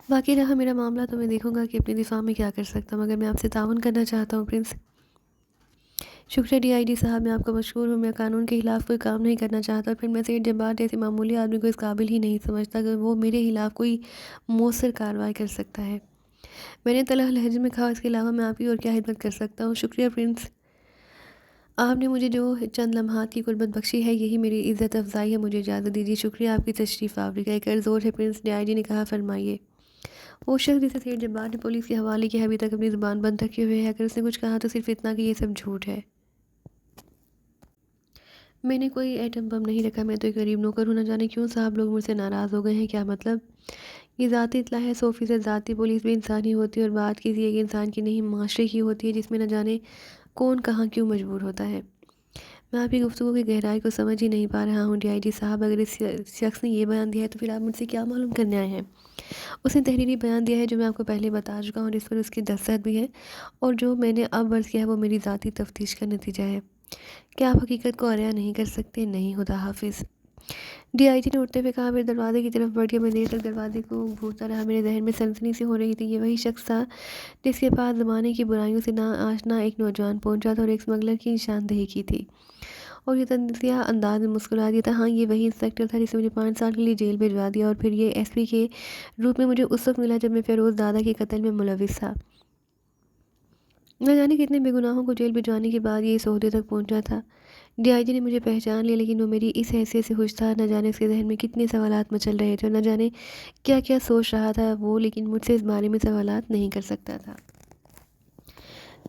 باقی رہا میرا معاملہ تو میں دیکھوں گا کہ اپنے دفاع میں کیا کر سکتا ہوں، مگر میں آپ سے تعاون کرنا چاہتا ہوں پرنس۔ شکریہ ڈی آئی جی صاحب، میں آپ کا مشکور ہوں۔ میں قانون کے خلاف کوئی کام نہیں کرنا چاہتا، اور پھر میں سیٹھ جبار جیسے معمولی آدمی کو اس قابل ہی نہیں سمجھتا کہ وہ میرے خلاف کوئی مؤثر کارروائی کر سکتا ہے۔ میں نے تلخ لہجے میں کہا، اس کے علاوہ میں آپ کی اور کیا خدمت کر سکتا ہوں؟ شکریہ پرنس، آپ نے مجھے جو چند لمحات کی قربت بخشی ہے یہی میری عزت افزائی ہے، مجھے اجازت دیجیے۔ شکریہ آپ کی تشریف آوری کا ایک عرض اور ہے پرنس، ڈی آئی جی نے کہا، فرمائیے۔ وہ شخص جسے سیٹھ جبار نے پولیس کے حوالے کیا ابھی تک اپنی زبان بند رکھے ہوئے ہے، اگر اس نے کچھ کہا تو صرف اتنا کہ یہ سب جھوٹ ہے۔ میں نے کوئی ایٹم بم نہیں رکھا، میں تو ایک غریب نوکر ہوں۔ نہ جانے کیوں صاحب لوگ مجھ سے ناراض ہو گئے ہیں، کیا مطلب؟ یہ ذاتی اطلاع ہے، 100% ذاتی۔ پولیس بھی انسانی ہوتی ہے، اور بات کسی ایک انسان کی نہیں، معاشرے کی ہوتی ہے جس میں نہ جانے کون کہاں کیوں مجبور ہوتا ہے۔ میں آپ کی گفتگو کی گہرائی کو سمجھ ہی نہیں پا رہا ہوں ڈی آئی جی صاحب، اگر اس شخص نے یہ بیان دیا ہے تو پھر آپ مجھ سے کیا معلوم کرنے آئے ہیں؟ اس نے تحریری بیان دیا ہے جو میں آپ کو پہلے بتا چکا ہوں، جس پر اس کی دستخط بھی ہے، اور جو میں نے اب عرض کیا ہے وہ میری ذاتی تفتیش کا نتیجہ ہے۔ کیا آپ حقیقت کو عریاں نہیں کر سکتے؟ نہیں، خدا حافظ۔ ڈی آئی جی نے اٹھتے ہوئے کہا، میرے دروازے کی طرف بڑھ گیا۔ میں دیر تک دروازے کو گھورتا رہا، میرے ذہن میں سنسنی سی ہو رہی تھی۔ یہ وہی شخص تھا جس کے پاس زمانے کی برائیوں سے نا آشنا ایک نوجوان پہنچا تھا اور ایک اسمگلر کی نشاندہی کی تھی، اور یہ تنزیہ انداز میں مسکرا دیا تھا۔ ہاں، یہ وہی انسپکٹر تھا جس نے مجھے 5 سال کے لیے جیل بھجوا دیا، اور پھر یہ ایس پی کے روپ میں مجھے اس وقت ملا جب میں فیروز دادا کے قتل میں ملوث تھا۔ نہ جانے کتنے بے گناہوں کو جیل بھجوانے کے بعد یہ اس عہدے تک پہنچا تھا۔ ڈی آئی جی نے مجھے پہچان لیا، لیکن وہ میری اس حیثیت سے خوش تھا۔ نہ جانے اس کے ذہن میں کتنے سوالات مچل رہے تھے، اور نہ جانے کیا کیا سوچ رہا تھا وہ، لیکن مجھ سے اس بارے میں سوالات نہیں کر سکتا تھا۔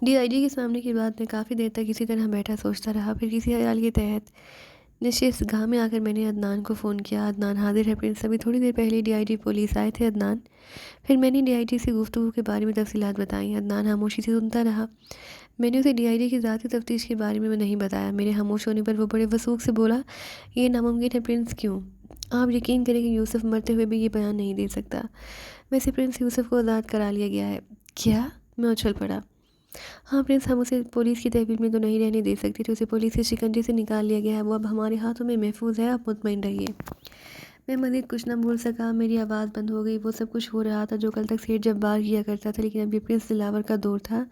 ڈی آئی جی کے سامنے کی بات میں کافی دیر تک اسی طرح بیٹھا سوچتا رہا، پھر کسی خیال کے تحت نشست گاہ میں آ کر میں نے عدنان کو فون کیا۔ عدنان حاضر ہے پرنس، ابھی تھوڑی دیر پہلے ڈی آئی جی پولیس آئے تھے عدنان۔ پھر میں نے ڈی آئی جی سے گفتگو کے بارے میں تفصیلات بتائیں۔ عدنان خاموشی سے سنتا رہا۔ میں نے اسے ڈی آئی جی کی ذاتی تفتیش کے بارے میں نہیں بتایا۔ میرے خاموش ہونے پر وہ بڑے وثوق سے بولا، یہ ناممکن ہے پرنس۔ کیوں؟ آپ یقین کریں کہ یوسف مرتے ہوئے بھی یہ بیان نہیں دے سکتا۔ ویسے پرنس، یوسف کو آزاد کرا لیا گیا ہے۔ کیا؟ میں اچھل پڑا۔ ہاں پرنس، ہم اسے پولیس کی تحویل میں تو نہیں رہنے دے سکتے تھے، اسے پولیس کے شکنجے سے نکال لیا گیا ہے، وہ اب ہمارے ہاتھوں میں محفوظ ہے، آپ مطمئن رہیے۔ میں مزید کچھ نہ بول سکا، میری آواز بند ہو گئی۔ وہ سب کچھ ہو رہا تھا جو کل تک سیٹھ جبار کیا کرتا تھا، لیکن اب یہ پرنس دلاور کا دور تھا۔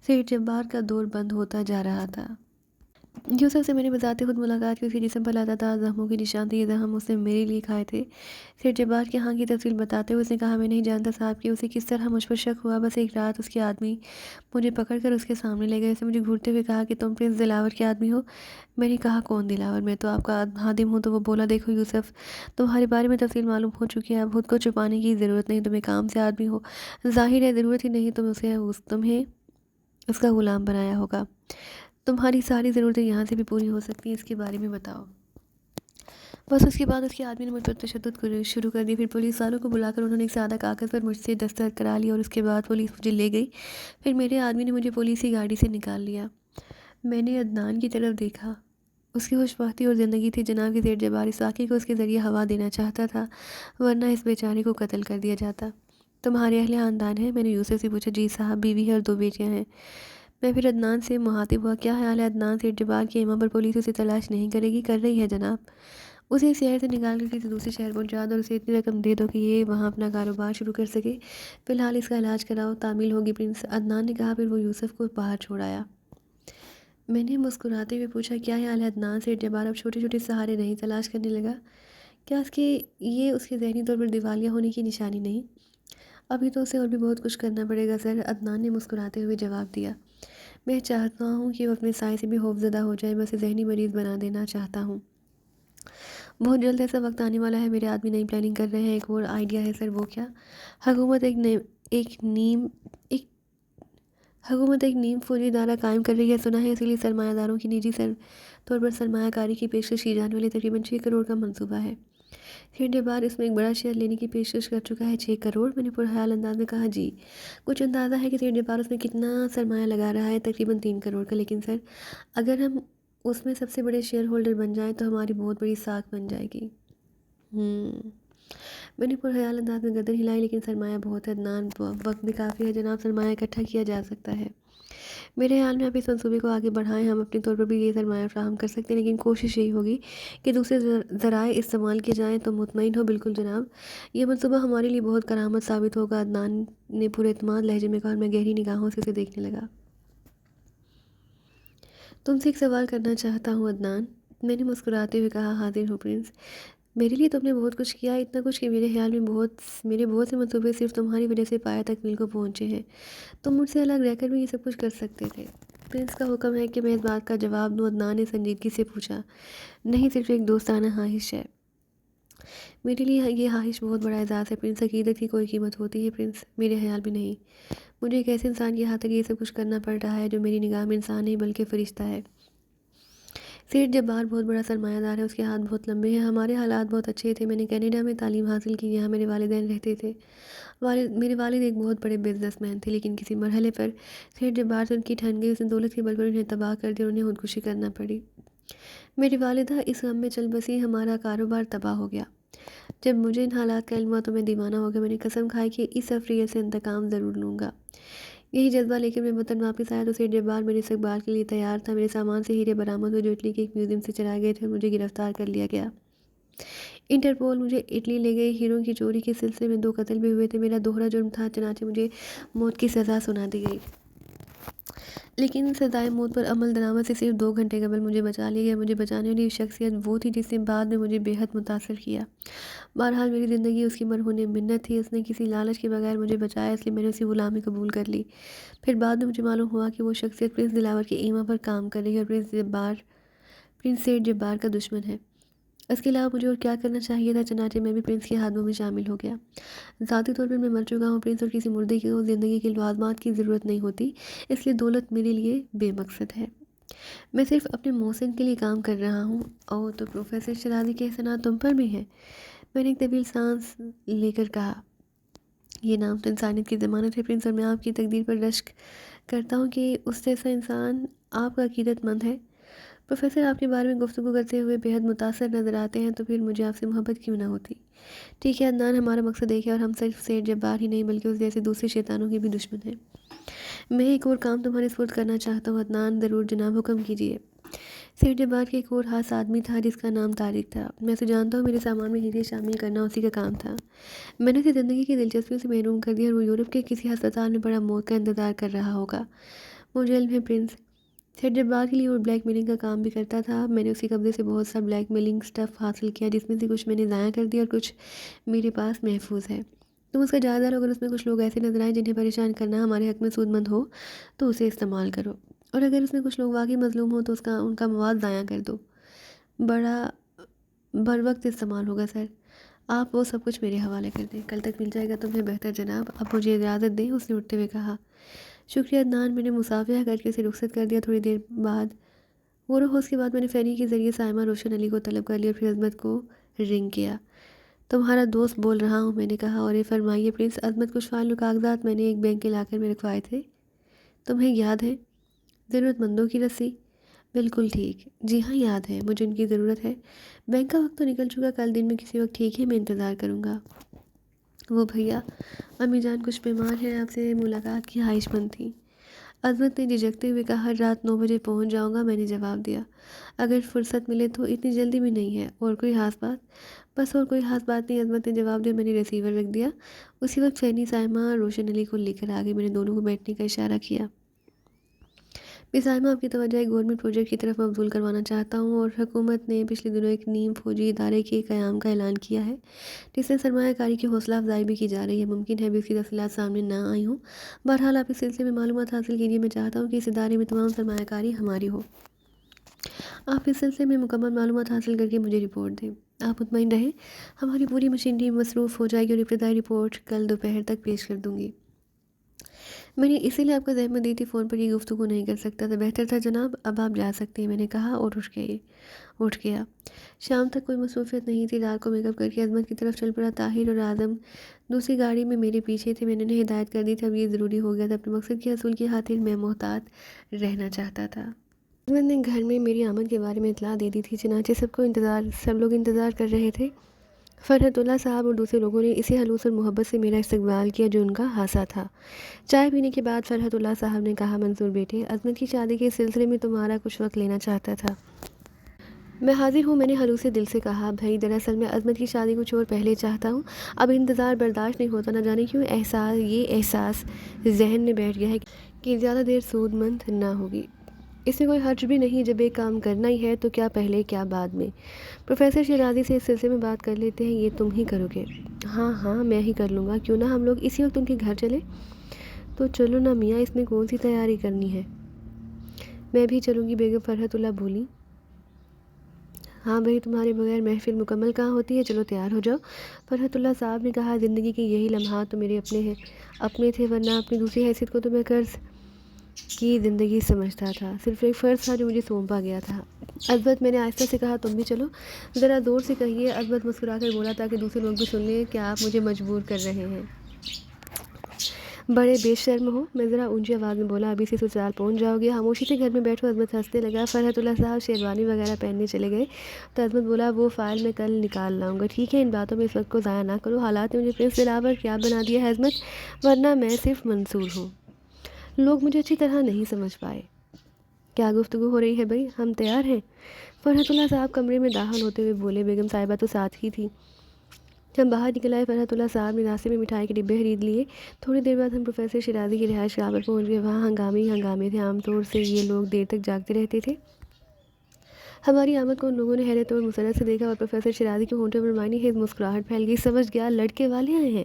سیٹھ جبار کا دور بند ہوتا جا رہا تھا۔ یوسف سے میں نے بذات خود ملاقات کی، اس کے جسم پر لاتعداد زخموں کے نشان تھے، یہ زخم اس نے میرے لیے کھائے تھے۔ سیٹھ جبار کے ہاں کی تفصیل بتاتے ہوئے اس نے کہا، میں نہیں جانتا صاحب کہ اسے کس طرح مجھ پر شک ہوا، بس ایک رات اس کے آدمی مجھے پکڑ کر اس کے سامنے لے گئے، اس نے مجھے گھورتے ہوئے کہا کہ تم پرنس دلاور کے آدمی ہو۔ میں نے کہا کون دلاور، میں تو آپ کا خادم ہوں۔ تو وہ بولا، دیکھو یوسف، تمہارے بارے میں تفصیل معلوم ہو چکی ہے، اب خود کو چھپانے کی ضرورت نہیں، تم ایک عام سے آدمی ہو، ظاہر ہے ضرورت ہی نہیں تمہیں اس کا غلام بنایا ہوگا، تمہاری ساری ضرورتیں یہاں سے بھی پوری ہو سکتی ہیں، اس کے بارے میں بتاؤ۔ بس اس کے بعد اس کے آدمی نے مجھ پر تشدد شروع کر دیا، پھر پولیس والوں کو بلا کر انہوں نے ایک سادہ کاغذ پر مجھ سے دستخط کرا لیا اور اس کے بعد پولیس مجھے لے گئی۔ پھر میرے آدمی نے مجھے پولیس کی گاڑی سے نکال لیا۔ میں نے عدنان کی طرف دیکھا، اس کی خوش بختی اور زندگی تھی۔ جناب کی سیٹھ جبار اس واقعے کو اس کے ذریعے ہوا دینا چاہتا تھا، ورنہ اس بیچارے کو قتل کر دیا جاتا۔ تمہارے اہل خاندان ہیں؟ میں نے یوسف سے پوچھا۔ جی صاحب، بیوی ہے اور 2 بیٹیاں ہیں۔ میں پھر عدنان سے مخاطب ہوا، کیا خیال ہے عدنان؟ سیٹھ جبار کی ایما پر پولیس اسے تلاش نہیں کرے گی؟ کر رہی ہے جناب، اسے اس شہر سے نکال کر کسی دوسرے شہر پہنچا دو اور اسے اتنی رقم دے دو کہ یہ وہاں اپنا کاروبار شروع کر سکے، فی الحال اس کا علاج کراؤ، تعمیل ہوگی پرنس، عدنان نے کہا۔ پھر وہ یوسف کو باہر چھوڑ آیا۔ میں نے مسکراتے ہوئے پوچھا، کیا خیال ہے عدنان؟ سیٹھ جبار اب چھوٹے چھوٹے سہارے نہیں تلاش کرنے لگا؟ کیا یہ اس کے ذہنی طور پر دیوالیہ ہونے کی نشانی نہیں؟ ابھی تو اسے اور بھی بہت کچھ کرنا پڑے گا سر، عدنان نے مسکراتے ہوئے جواب دیا۔ میں چاہتا ہوں کہ وہ اپنے سائے سے بھی خوفزدہ ہو جائے، میں اسے ذہنی مریض بنا دینا چاہتا ہوں۔ بہت جلد ایسا وقت آنے والا ہے، میرے آدمی نئی پلاننگ کر رہے ہیں، ایک اور آئیڈیا ہے سر۔ وہ کیا؟ حکومت ایک نیم فوجی ادارہ قائم کر رہی ہے، سنا ہے، اسی لیے سرمایہ داروں کی نجی طور پر سرمایہ کاری کی پیشکش کی جانے والی تقریباً 6 کروڑ کا منصوبہ ہے۔ سیٹھ جبار اس میں ایک بڑا شیئر لینے کی پیشکش کر چکا ہے۔ 6 کروڑ؟ میں نے پرخیال انداز میں کہا۔ جی، کچھ اندازہ ہے کہ سیٹھ جبار اس میں کتنا سرمایہ لگا رہا ہے؟ تقریباً 3 کروڑ کا، لیکن سر اگر ہم اس میں سب سے بڑے شیئر ہولڈر بن جائیں تو ہماری بہت بڑی ساکھ بن جائے گی۔ میں نے پرخیال انداز میں گردن ہلائی، لیکن سرمایہ بہت ہے عدنان، وقت بھی کافی ہے جناب، سرمایہ اکٹھا کیا جا سکتا ہے۔ میرے خیال میں آپ اس منصوبے کو آگے بڑھائیں، ہم اپنے طور پر بھی یہ سرمایہ فراہم کر سکتے ہیں، لیکن کوشش یہی ہوگی کہ دوسرے ذرائع استعمال کیے جائیں۔ تو مطمئن ہو؟ بالکل جناب، یہ منصوبہ ہمارے لیے بہت کرامت ثابت ہوگا، عدنان نے پورے اعتماد لہجے میں کہا، اور میں گہری نگاہوں سے اسے دیکھنے لگا۔ تم سے ایک سوال کرنا چاہتا ہوں عدنان، میں نے مسکراتے ہوئے کہا۔ حاضر ہوں پرنس، میرے لیے تم نے بہت کچھ کیا، اتنا کچھ کہ میرے خیال میں میرے بہت سے منصوبے صرف تمہاری وجہ سے پایہ تکمیل کو پہنچے ہیں، تم مجھ سے الگ رہ کر بھی یہ سب کچھ کر سکتے تھے۔ پرنس کا حکم ہے کہ میں اس بات کا جواب دوں؟ عدنان نے سنجیدگی سے پوچھا۔ نہیں، صرف ایک دوستانہ خواہش ہے۔ میرے لیے یہ خواہش بہت بڑا اعزاز ہے پرنس، عقیدت کی کوئی قیمت ہوتی ہے پرنس؟ میرے خیال میں نہیں، مجھے ایک ایسے انسان کی خاطر یہ سب کچھ کرنا پڑ رہا ہے جو میری نگاہ میں انسان نہیں بلکہ فرشتہ ہے۔ سیٹھ جبار بہت بڑا سرمایہ دار ہے، اس کے ہاتھ بہت لمبے ہیں، ہمارے حالات بہت اچھے تھے، میں نے کینیڈا میں تعلیم حاصل کی، یہاں میرے والدین رہتے تھے، میرے والد ایک بہت بڑے بزنس مین تھے، لیکن کسی مرحلے پر سیٹھ جبار سے ان کی ٹھن گئی، اس نے دولت کے بل پر انہیں تباہ کر دیا اور انہیں خودکشی کرنا پڑی۔ میری والدہ اس غم میں چل بسی، ہمارا کاروبار تباہ ہو گیا۔ جب مجھے ان حالات کا علم ہوا تو میں دیوانہ ہو گیا، میں نے قسم کھائی کہ اس افریت سے انتقام ضرور لوں گا۔ یہی جذبہ لے کر میں وطن واپس آیا تو سیٹھ جبار میرے استقبال کے لیے تیار تھا، میرے سامان سے ہیرے برآمد ہوئے جو اٹلی کے ایک میوزیم سے چرائے گئے تھے اور مجھے گرفتار کر لیا گیا۔ انٹرپول مجھے اٹلی لے گئی، ہیروں کی چوری کے سلسلے میں 2 قتل بھی ہوئے تھے، میرا دوہرا جرم تھا، چنانچہ مجھے موت کی سزا سنا دی گئی، لیکن سزائے موت پر عمل درآمد سے صرف 2 گھنٹے قبل مجھے بچا لیا گیا۔ مجھے بچانے والی شخصیت وہ تھی جس نے بعد میں مجھے بے حد متاثر کیا۔ بہرحال میری زندگی اس کی مرہون منت تھی، اس نے کسی لالچ کے بغیر مجھے بچایا، اس لیے میں نے اس کی غلامی قبول کر لی۔ پھر بعد میں مجھے معلوم ہوا کہ وہ شخصیت پرنس دلاور کی ایما پر کام کر رہی ہے اور پرنس سیٹھ جبار کا دشمن ہے۔ اس کے علاوہ مجھے اور کیا کرنا چاہیے تھا؟ چنانچہ میں بھی پرنس کے ہاتھوں میں شامل ہو گیا۔ ذاتی طور پر میں مر چکا ہوں پرنس، اور کسی مردے کو زندگی کے لوازمات کی ضرورت نہیں ہوتی، اس لیے دولت میرے لیے بے مقصد ہے، میں صرف اپنے محسن کے لیے کام کر رہا ہوں۔ اوہ، تو پروفیسر شرازی کے احسانات تم پر بھی ہیں؟ میں نے ایک طویل سانس لے کر کہا، یہ نام تو انسانیت کی ضمانت ہے پرنس، اور میں آپ کی تقدیر پر رشک کرتا ہوں کہ اس جیسا انسان آپ کا عقیدت مند ہے۔ پروفیسر آپ کے بارے میں گفتگو کرتے ہوئے بے حد متاثر نظر آتے ہیں، تو پھر مجھے آپ سے محبت کیوں نہ ہوتی؟ ٹھیک ہے عدنان، ہمارا مقصد ایک ہے، اور ہم صرف سیٹھ جبار ہی نہیں بلکہ اس جیسے دوسرے شیطانوں کے بھی دشمن ہیں۔ میں ایک اور کام تمہارے سپرد کرنا چاہتا ہوں عدنان۔ ضرور جناب، حکم کیجیے۔ سیٹھ جبار کے ایک اور خاص آدمی تھا جس کا نام طارق تھا، میں اسے جانتا ہوں، میرے سامان میں ہیرے شامل کرنا اسی کا کام تھا، میں نے اسے زندگی کی دلچسپیوں سے محروم کر دیا اور وہ یورپ کے کسی ہسپتال میں بڑا موت کا انتظار کر رہا ہوگا۔ مجھے علم ہے پرنس، سر جب بات کے لیے اور بلیک میلنگ کا کام بھی کرتا تھا، میں نے اسی قبضے سے بہت سا بلیک میلنگ سٹف حاصل کیا، جس میں سے کچھ میں نے ضائع کر دیا اور کچھ میرے پاس محفوظ ہے۔ تم اس کا جائزہ لو، اگر اس میں کچھ لوگ ایسے نظر آئیں جنہیں پریشان کرنا ہمارے حق میں سود مند ہو تو اسے استعمال کرو، اور اگر اس میں کچھ لوگ واقعی مظلوم ہوں تو ان کا مواد ضائع کر دو۔ بڑا بر وقت استعمال ہوگا سر، آپ وہ سب کچھ میرے حوالے کر دیں، کل تک مل جائے گا تمہیں بہتر جناب۔ اب مجھے اجازت دیں، اس نے اٹھتے ہوئے کہا۔ شکریہ عدنان، میں نے مصافحہ کر کے اسے رخصت کر دیا۔ تھوڑی دیر بعد اس کے بعد میں نے فینی کے ذریعے سائمہ روشن علی کو طلب کر لیا اور پھر عظمت کو رنگ کیا۔ تمہارا دوست بول رہا ہوں، میں نے کہا، اور یہ فرمائیے پرنس، عظمت کچھ فائل و کاغذات میں نے ایک بینک کے لاکر میں رکھوائے تھے، تمہیں یاد ہے؟ ضرورت مندوں کی رسی؟ بالکل ٹھیک، جی ہاں یاد ہے، مجھے ان کی ضرورت ہے۔ بینک کا وقت تو نکل چکا، کل دن میں کسی وقت ٹھیک ہے، میں انتظار کروں گا۔ وہ بھیا، امی جان کچھ بیمار ہیں، آپ سے ملاقات کی خواہش مند تھی۔ عظمت نے جھجکتے ہوئے کہا، رات 9 بجے پہنچ جاؤں گا، میں نے جواب دیا۔ اگر فرصت ملے تو، اتنی جلدی بھی نہیں ہے، اور کوئی خاص بات؟ بس اور کوئی خاص بات نہیں، عظمت نے جواب دیا۔ میں نے ریسیور رکھ دیا، اسی وقت فینی سائمہ روشن علی کو لے کر آ گئی۔ میں نے دونوں کو بیٹھنے کا اشارہ کیا۔ میں سائمہ، آپ کی توجہ ایک گورنمنٹ پروجیکٹ کی طرف مبذول کروانا چاہتا ہوں، اور حکومت نے پچھلے دنوں ایک نیم فوجی ادارے کے قیام کا اعلان کیا ہے، جس میں سرمایہ کاری کی حوصلہ افزائی بھی کی جا رہی ہے۔ ممکن ہے بھی اس کی تفصیلات سامنے نہ آئی ہوں، بہرحال آپ اس سلسلے میں معلومات حاصل کیجیے۔ میں چاہتا ہوں کہ اس ادارے میں تمام سرمایہ کاری ہماری ہو۔ آپ اس سلسلے میں مکمل معلومات حاصل کر کے مجھے رپورٹ دیں۔ آپ مطمئن رہیں، ہماری پوری مشینری مصروف ہو جائے گی اور ابتدائی رپورٹ کل دوپہر تک پیش کر دوں گی۔ میں نے اسی لیے آپ کو زحمت دی تھی، فون پر یہ گفتگو نہیں کر سکتا تھا۔ بہتر تھا جناب، اب آپ جا سکتے ہیں، میں نے کہا اور اٹھ گیا۔ شام تک کوئی مصروفیت نہیں تھی۔ رات کو میک اپ کر کے عظمت کی طرف چل پڑا۔ طاہر اور اعظم دوسری گاڑی میں میرے پیچھے تھے۔ میں نے انہیں ہدایت کر دی تھی، اب یہ ضروری ہو گیا تھا، اپنے مقصد کے حصول کی خاطر میں محتاط رہنا چاہتا تھا۔ عظمت نے گھر میں میری آمد کے بارے میں اطلاع دے دی تھی، چنانچہ سب لوگ انتظار کر رہے تھے۔ فرحت اللہ صاحب اور دوسرے لوگوں نے اسی خلوص اور محبت سے میرا استقبال کیا جو ان کا خاصہ تھا۔ چائے پینے کے بعد فرحت اللہ صاحب نے کہا، منظور بیٹے، عظمت کی شادی کے سلسلے میں تمہارا کچھ وقت لینا چاہتا تھا۔ میں حاضر ہوں، میں نے خلوص دل سے کہا۔ بھائی، دراصل میں عظمت کی شادی کچھ اور پہلے چاہتا ہوں، اب انتظار برداشت نہیں ہوتا، نہ جانے کیوں یہ احساس ذہن میں بیٹھ گیا ہے کہ زیادہ دیر سود مند نہ ہوگی۔ اس میں کوئی حرج بھی نہیں، جب ایک کام کرنا ہی ہے تو کیا پہلے کیا بعد میں۔ پروفیسر شیرازی سے اس سلسلے میں بات کر لیتے ہیں، یہ تم ہی کرو گے؟ ہاں میں ہی کر لوں گا، کیوں نہ ہم لوگ اسی وقت ان کے گھر چلیں؟ تو چلو نا میاں، اس میں کون سی تیاری کرنی ہے؟ میں بھی چلوں گی، بیگم فرحت اللہ بولی۔ ہاں بھائی، تمہارے بغیر محفل مکمل کہاں ہوتی ہے، چلو تیار ہو جاؤ۔ فرحت اللہ صاحب نے کہا، زندگی کے یہی لمحات تو میرے اپنے تھے، ورنہ اپنی دوسری حیثیت کو تو میں قرض کی زندگی سمجھتا تھا، صرف ایک فرض تھا جو مجھے سونپا گیا تھا۔ عظمت، میں نے آہستہ سے کہا، تم بھی چلو، ذرا زور سے کہیے۔ عظمت مسکرا کر بولا، تاکہ دوسرے لوگ بھی سن لیں کہ آپ مجھے مجبور کر رہے ہیں۔ بڑے بے شرم ہو، میں ذرا اونچی آواز میں بولا، ابھی سے سسرال پہنچ جاؤ گے، خاموشی سے گھر میں بیٹھو۔ عظمت ہنسنے لگا۔ فرحت اللہ صاحب شیروانی وغیرہ پہننے چلے گئے تو عظمت بولا، وہ فائل میں کل نکال لاؤں گا، ٹھیک ہے؟ ان باتوں میں اس وقت کو ضائع نہ کرو، حالات نے مجھے پرنس دلاور کیا بنا دیا ہے عظمت، ورنہ میں صرف منصور ہوں۔ لوگ مجھے اچھی طرح نہیں سمجھ پائے۔ کیا گفتگو ہو رہی ہے بھائی، ہم تیار ہیں؟ فرحت اللہ صاحب کمرے میں داخل ہوتے ہوئے بولے۔ بیگم صاحبہ تو ساتھ ہی تھی۔ ہم باہر نکل آئے۔ فرحت اللہ صاحب نے راستے میں مٹھائی کے ڈبے خرید لیے۔ تھوڑی دیر بعد ہم پروفیسر شیرازی کی رہائش گاہ پر پہنچ گئے۔ وہاں ہنگامے تھے، عام طور سے یہ لوگ دیر تک جاگتے رہتے تھے۔ ہماری آمد کو ان لوگوں نے حیرت اور مسرت سے دیکھا، اور پروفیسر شیرازی کے ہونٹوں پر معنی خیز مسکراہٹ پھیل گئی۔ سمجھ گیا، لڑکے والے آئے ہیں۔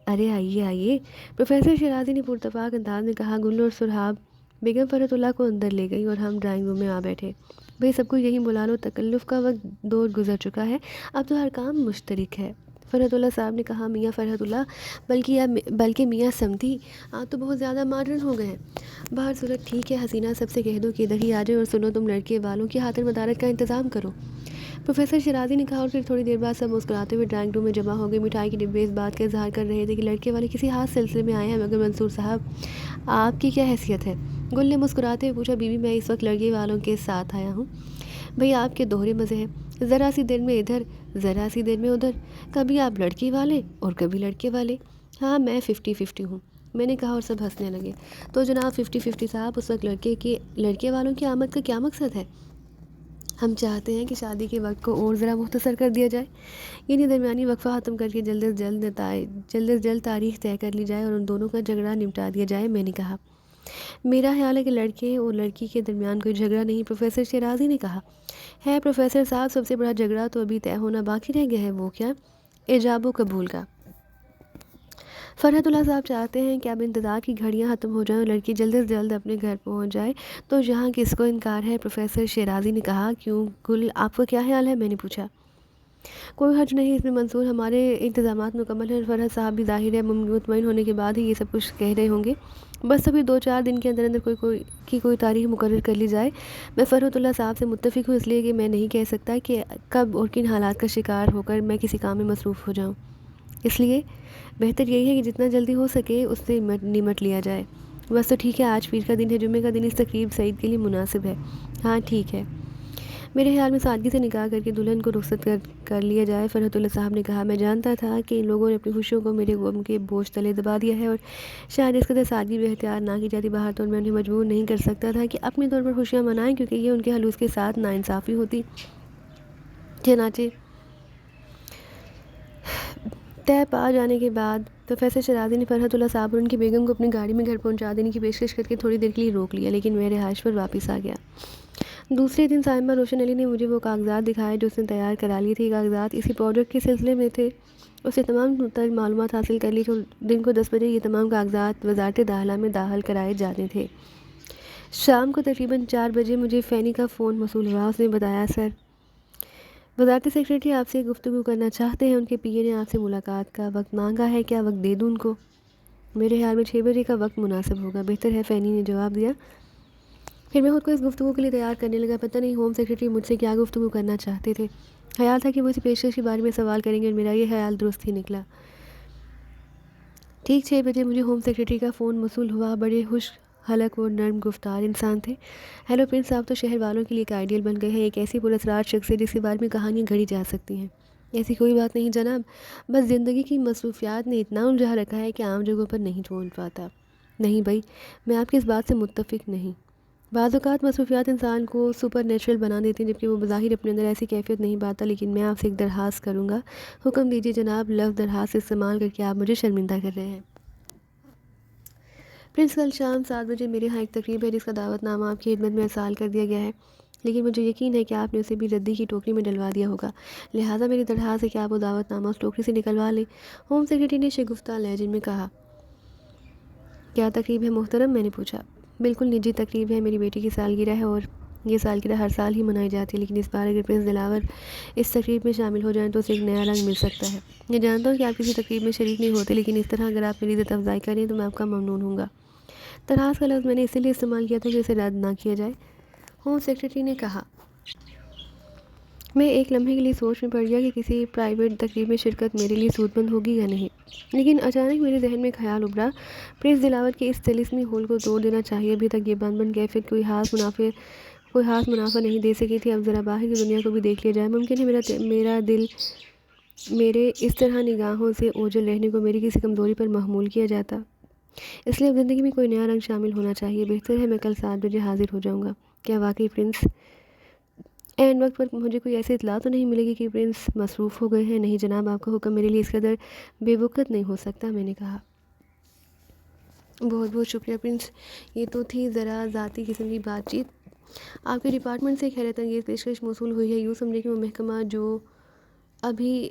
ارے آئیے۔ پروفیسر شیرازی نے پرتفاق انداز میں کہا۔ گل اور سرحاب بیگم فرحت اللہ کو اندر لے گئی اور ہم ڈرائنگ روم میں آ بیٹھے۔ بھئی سب کو یہیں بلا لو، تکلف کا وقت دور گزر چکا ہے، اب تو ہر کام مشترک ہے۔ فرحت اللہ صاحب نے کہا، میاں فرحت اللہ، بلکہ میاں سمدھی، آپ تو بہت زیادہ ماڈرن ہو گئے ہیں۔ باہر صورت ٹھیک ہے، حسینہ سب سے کہہ دو کہ ادھر ہی آ جائے، اور سنو، تم لڑکے والوں کی خاطر مدارت کا انتظام کرو، پروفیسر شیرازی نے کہا، اور پھر تھوڑی دیر بعد سب مسکراتے ہوئے ڈرائنگ روم میں جمع ہو گئے۔ مٹھائی کے ڈبے اس بات کا اظہار کر رہے تھے کہ لڑکے والے کسی خاص سلسلے میں آئے ہیں، مگر منصور صاحب، آپ کی کیا حیثیت ہے؟ گل نے مسکراتے ہوئے پوچھا، بیوی، میں اس وقت لڑکے والوں کے ساتھ آیا ہوں۔ بھئی آپ کے دوہرے مزے ہیں، ذرا سی دیر میں ادھر، ذرا سی دیر میں ادھر، کبھی آپ لڑکی والے اور کبھی لڑکے والے۔ ہاں میں 50-50 ہوں، میں نے کہا، اور سب ہنسنے لگے۔ تو جناب 50-50 صاحب، اس وقت لڑکے والوں کی آمد کا کیا مقصد ہے؟ ہم چاہتے ہیں کہ شادی کے وقت کو اور ذرا مختصر کر دیا جائے، یعنی درمیانی وقفہ ختم کر کے جلد از جلد تاریخ طے کر لی جائے اور ان دونوں کا جھگڑا نمٹا دیا جائے، میں نے کہا۔ میرا خیال ہے کہ لڑکے اور لڑکی کے درمیان کوئی جھگڑا نہیں، پروفیسر شیرازی نے کہا۔ ہے پروفیسر صاحب، سب سے بڑا جھگڑا تو ابھی طے ہونا باقی رہ گیا ہے، وہ کیا؟ ایجاب و قبول کا۔ فرحت اللہ صاحب چاہتے ہیں کہ اب انتظار کی گھڑیاں ختم ہو جائیں اور لڑکی جلد سے جلد اپنے گھر پہنچ جائے، تو یہاں کس کو انکار ہے؟ پروفیسر شیرازی نے کہا۔ کیوں گل، آپ کا کیا خیال ہے؟ میں نے پوچھا۔ کوئی حرج نہیں، اس میں منصور ہمارے انتظامات مکمل ہیں۔ فرحت صاحب بھی ظاہر ہے مطمئن ہونے کے بعد ہی یہ سب کچھ کہہ رہے ہوں گے۔ بس ابھی 2-4 دن کے اندر اندر کوئی تاریخ مقرر کر لی جائے۔ میں فرحت اللہ صاحب سے متفق ہوں، اس لیے کہ میں نہیں کہہ سکتا کہ کب اور کن حالات کا شکار ہو کر میں کسی کام میں مصروف ہو جاؤں، اس لیے بہتر یہی ہے کہ جتنا جلدی ہو سکے اس سے نمٹ لیا جائے۔ بس تو ٹھیک ہے، آج پیر کا دن ہے، جمعے کا دن اس تقریب سعید کے لیے مناسب ہے۔ ہاں ٹھیک ہے، میرے خیال میں سادگی سے نکاح کر کے دلہن کو رخصت کر لیا جائے۔ فرحت اللہ صاحب نے کہا۔ میں جانتا تھا کہ ان لوگوں نے اپنی خوشیوں کو میرے غم کے بوجھ تلے دبا دیا ہے، اور شاید اس قدر سادگی بھی اختیار نہ کی جاتی، باہر تو میں انہیں مجبور نہیں کر سکتا تھا کہ اپنے طور پر خوشیاں منائیں، کیونکہ یہ ان کے حلوس کے ساتھ ناانصافی ہوتی۔ چنانچہ طے پا جانے کے بعد پروفیسر شیرازی نے فرحت اللہ صاحب اور ان کی بیگم کو اپنی گاڑی میں گھر پہنچا دینے کی پیشکش کر کے تھوڑی دیر کے لیے روک لیا، لیکن میں رہائش پر واپس آ گیا۔ دوسرے دن سائمہ روشن علی نے مجھے وہ کاغذات دکھائے جو اس نے تیار کرا لیے تھے۔ یہ کاغذات اسی پروجیکٹ کے سلسلے میں تھے۔ اس سے تمام تر معلومات حاصل کر لی تو دن کو 10 بجے یہ تمام کاغذات وزارت داخلہ میں داخل کرائے جانے تھے۔ شام کو تقریباً 4 بجے مجھے فینی کا فون موصول ہوا۔ اس نے بتایا، سر، وزارتی سیکریٹری آپ سے گفتگو کرنا چاہتے ہیں، ان کے پی اے نے آپ سے ملاقات کا وقت مانگا ہے، کیا وقت دے دوں ان کو؟ میرے خیال میں 6 بجے کا وقت مناسب ہوگا۔ بہتر ہے، فینی نے جواب دیا۔ پھر میں خود کو اس گفتگو کے لیے تیار کرنے لگا۔ پتہ نہیں ہوم سیکریٹری مجھ سے کیا گفتگو کرنا چاہتے تھے۔ خیال تھا کہ وہ اسی پیشکش کے بارے میں سوال کریں گے، اور میرا یہ خیال درست ہی نکلا۔ ٹھیک 6 بجے مجھے ہوم سیکریٹری کا فون موصول ہوا۔ بڑے خوش حلق اور نرم گفتار انسان تھے۔ ہیلو پرنس صاحب تو شہر والوں کے لیے ایک آئیڈیل بن گئے ہیں، ایک ایسی پراسرار شخص ہے جس کے بارے میں کہانیاں گھڑی جا سکتی ہیں۔ ایسی کوئی بات نہیں جناب، بس زندگی کی مصروفیات نے اتنا الجھا رکھا ہے کہ عام جگہوں پر نہیں پہنچ پاتا۔ نہیں بھائی، میں آپ کی اس بات سے متفق نہیں۔ بعض اوقات مصروفیات انسان کو سپر نیچرل بنا دیتی ہیں، جبکہ وہ بظاہر اپنے اندر ایسی کیفیت نہیں پاتا۔ لیکن میں آپ سے ایک درخواست کروں گا۔ حکم دیجیے جناب۔ لفظ درخواست استعمال کر کے آپ مجھے شرمندہ کر رہے ہیں۔ پرنس، کل شام 7 بجے میرے ہاں ایک تقریب ہے جس کا دعوت نامہ آپ کی خدمت میں ارسال کر دیا گیا ہے، لیکن مجھے یقین ہے کہ آپ نے اسے بھی ردی کی ٹوکری میں ڈلوا دیا ہوگا، لہٰذا میری درخواست ہے کہ آپ وہ دعوت نامہ اس ٹوکری سے نکلوا لیں۔ ہوم سیکریٹری نے شگفتہ لہجے میں کہا۔ کیا تقریب ہے محترم؟ میں نے پوچھا۔ بالکل نجی تقریب ہے، میری بیٹی کی سالگرہ ہے، اور یہ سالگرہ ہر سال ہی منائی جاتی ہے، لیکن اس بار اگر پرنس دلاور اس تقریب میں شامل ہو جائیں تو اسے ایک نیا رنگ مل سکتا ہے۔ میں جانتا ہوں کہ آپ کسی تقریب میں شریک نہیں ہوتے، لیکن اس طرح اگر آپ میری عزت افزائی کریں تو میں آپ کا ممنون ہوں گا۔ درخواست کا لفظ میں نے اسی لیے استعمال کیا تھا کہ اسے رد نہ کیا جائے، ہوم سیکریٹری نے کہا۔ میں ایک لمحے کے لیے سوچ میں پڑ گیا کہ کسی پرائیویٹ تقریب میں شرکت میرے لیے سود مند ہوگی یا نہیں، لیکن اچانک میرے ذہن میں خیال ابھرا، پرنس دلاور کے اس طلسمی ہول کو توڑ دینا چاہیے۔ ابھی تک یہ بند کیفیت کوئی خاص منافع نہیں دے سکی تھی، اب ذرا باہر کی دنیا کو بھی دیکھ لیا جائے۔ ممکن ہے میرا دل میرے اس طرح نگاہوں سے اوجھل رہنے کو میری کسی کمزوری پر محمول کیا جاتا، اس لیے اب زندگی میں کوئی نیا رنگ شامل ہونا چاہیے۔ بہتر ہے میں کل 7 بجے حاضر ہو جاؤں گا۔ کیا واقعی پرنس؟ عین وقت پر مجھے کوئی ایسی اطلاع تو نہیں ملے گی کہ پرنس مصروف ہو گئے ہیں؟ نہیں جناب، آپ کا حکم میرے لیے اس قدر بے وقت نہیں ہو سکتا، میں نے کہا۔ بہت بہت شکریہ پرنس، یہ تو تھی ذرا ذاتی قسم کی بات چیت۔ آپ کے ڈپارٹمنٹ سے ایک حیرت انگیز پیشکش موصول ہوئی ہے۔ یوں سمجھے کہ وہ محکمہ جو ابھی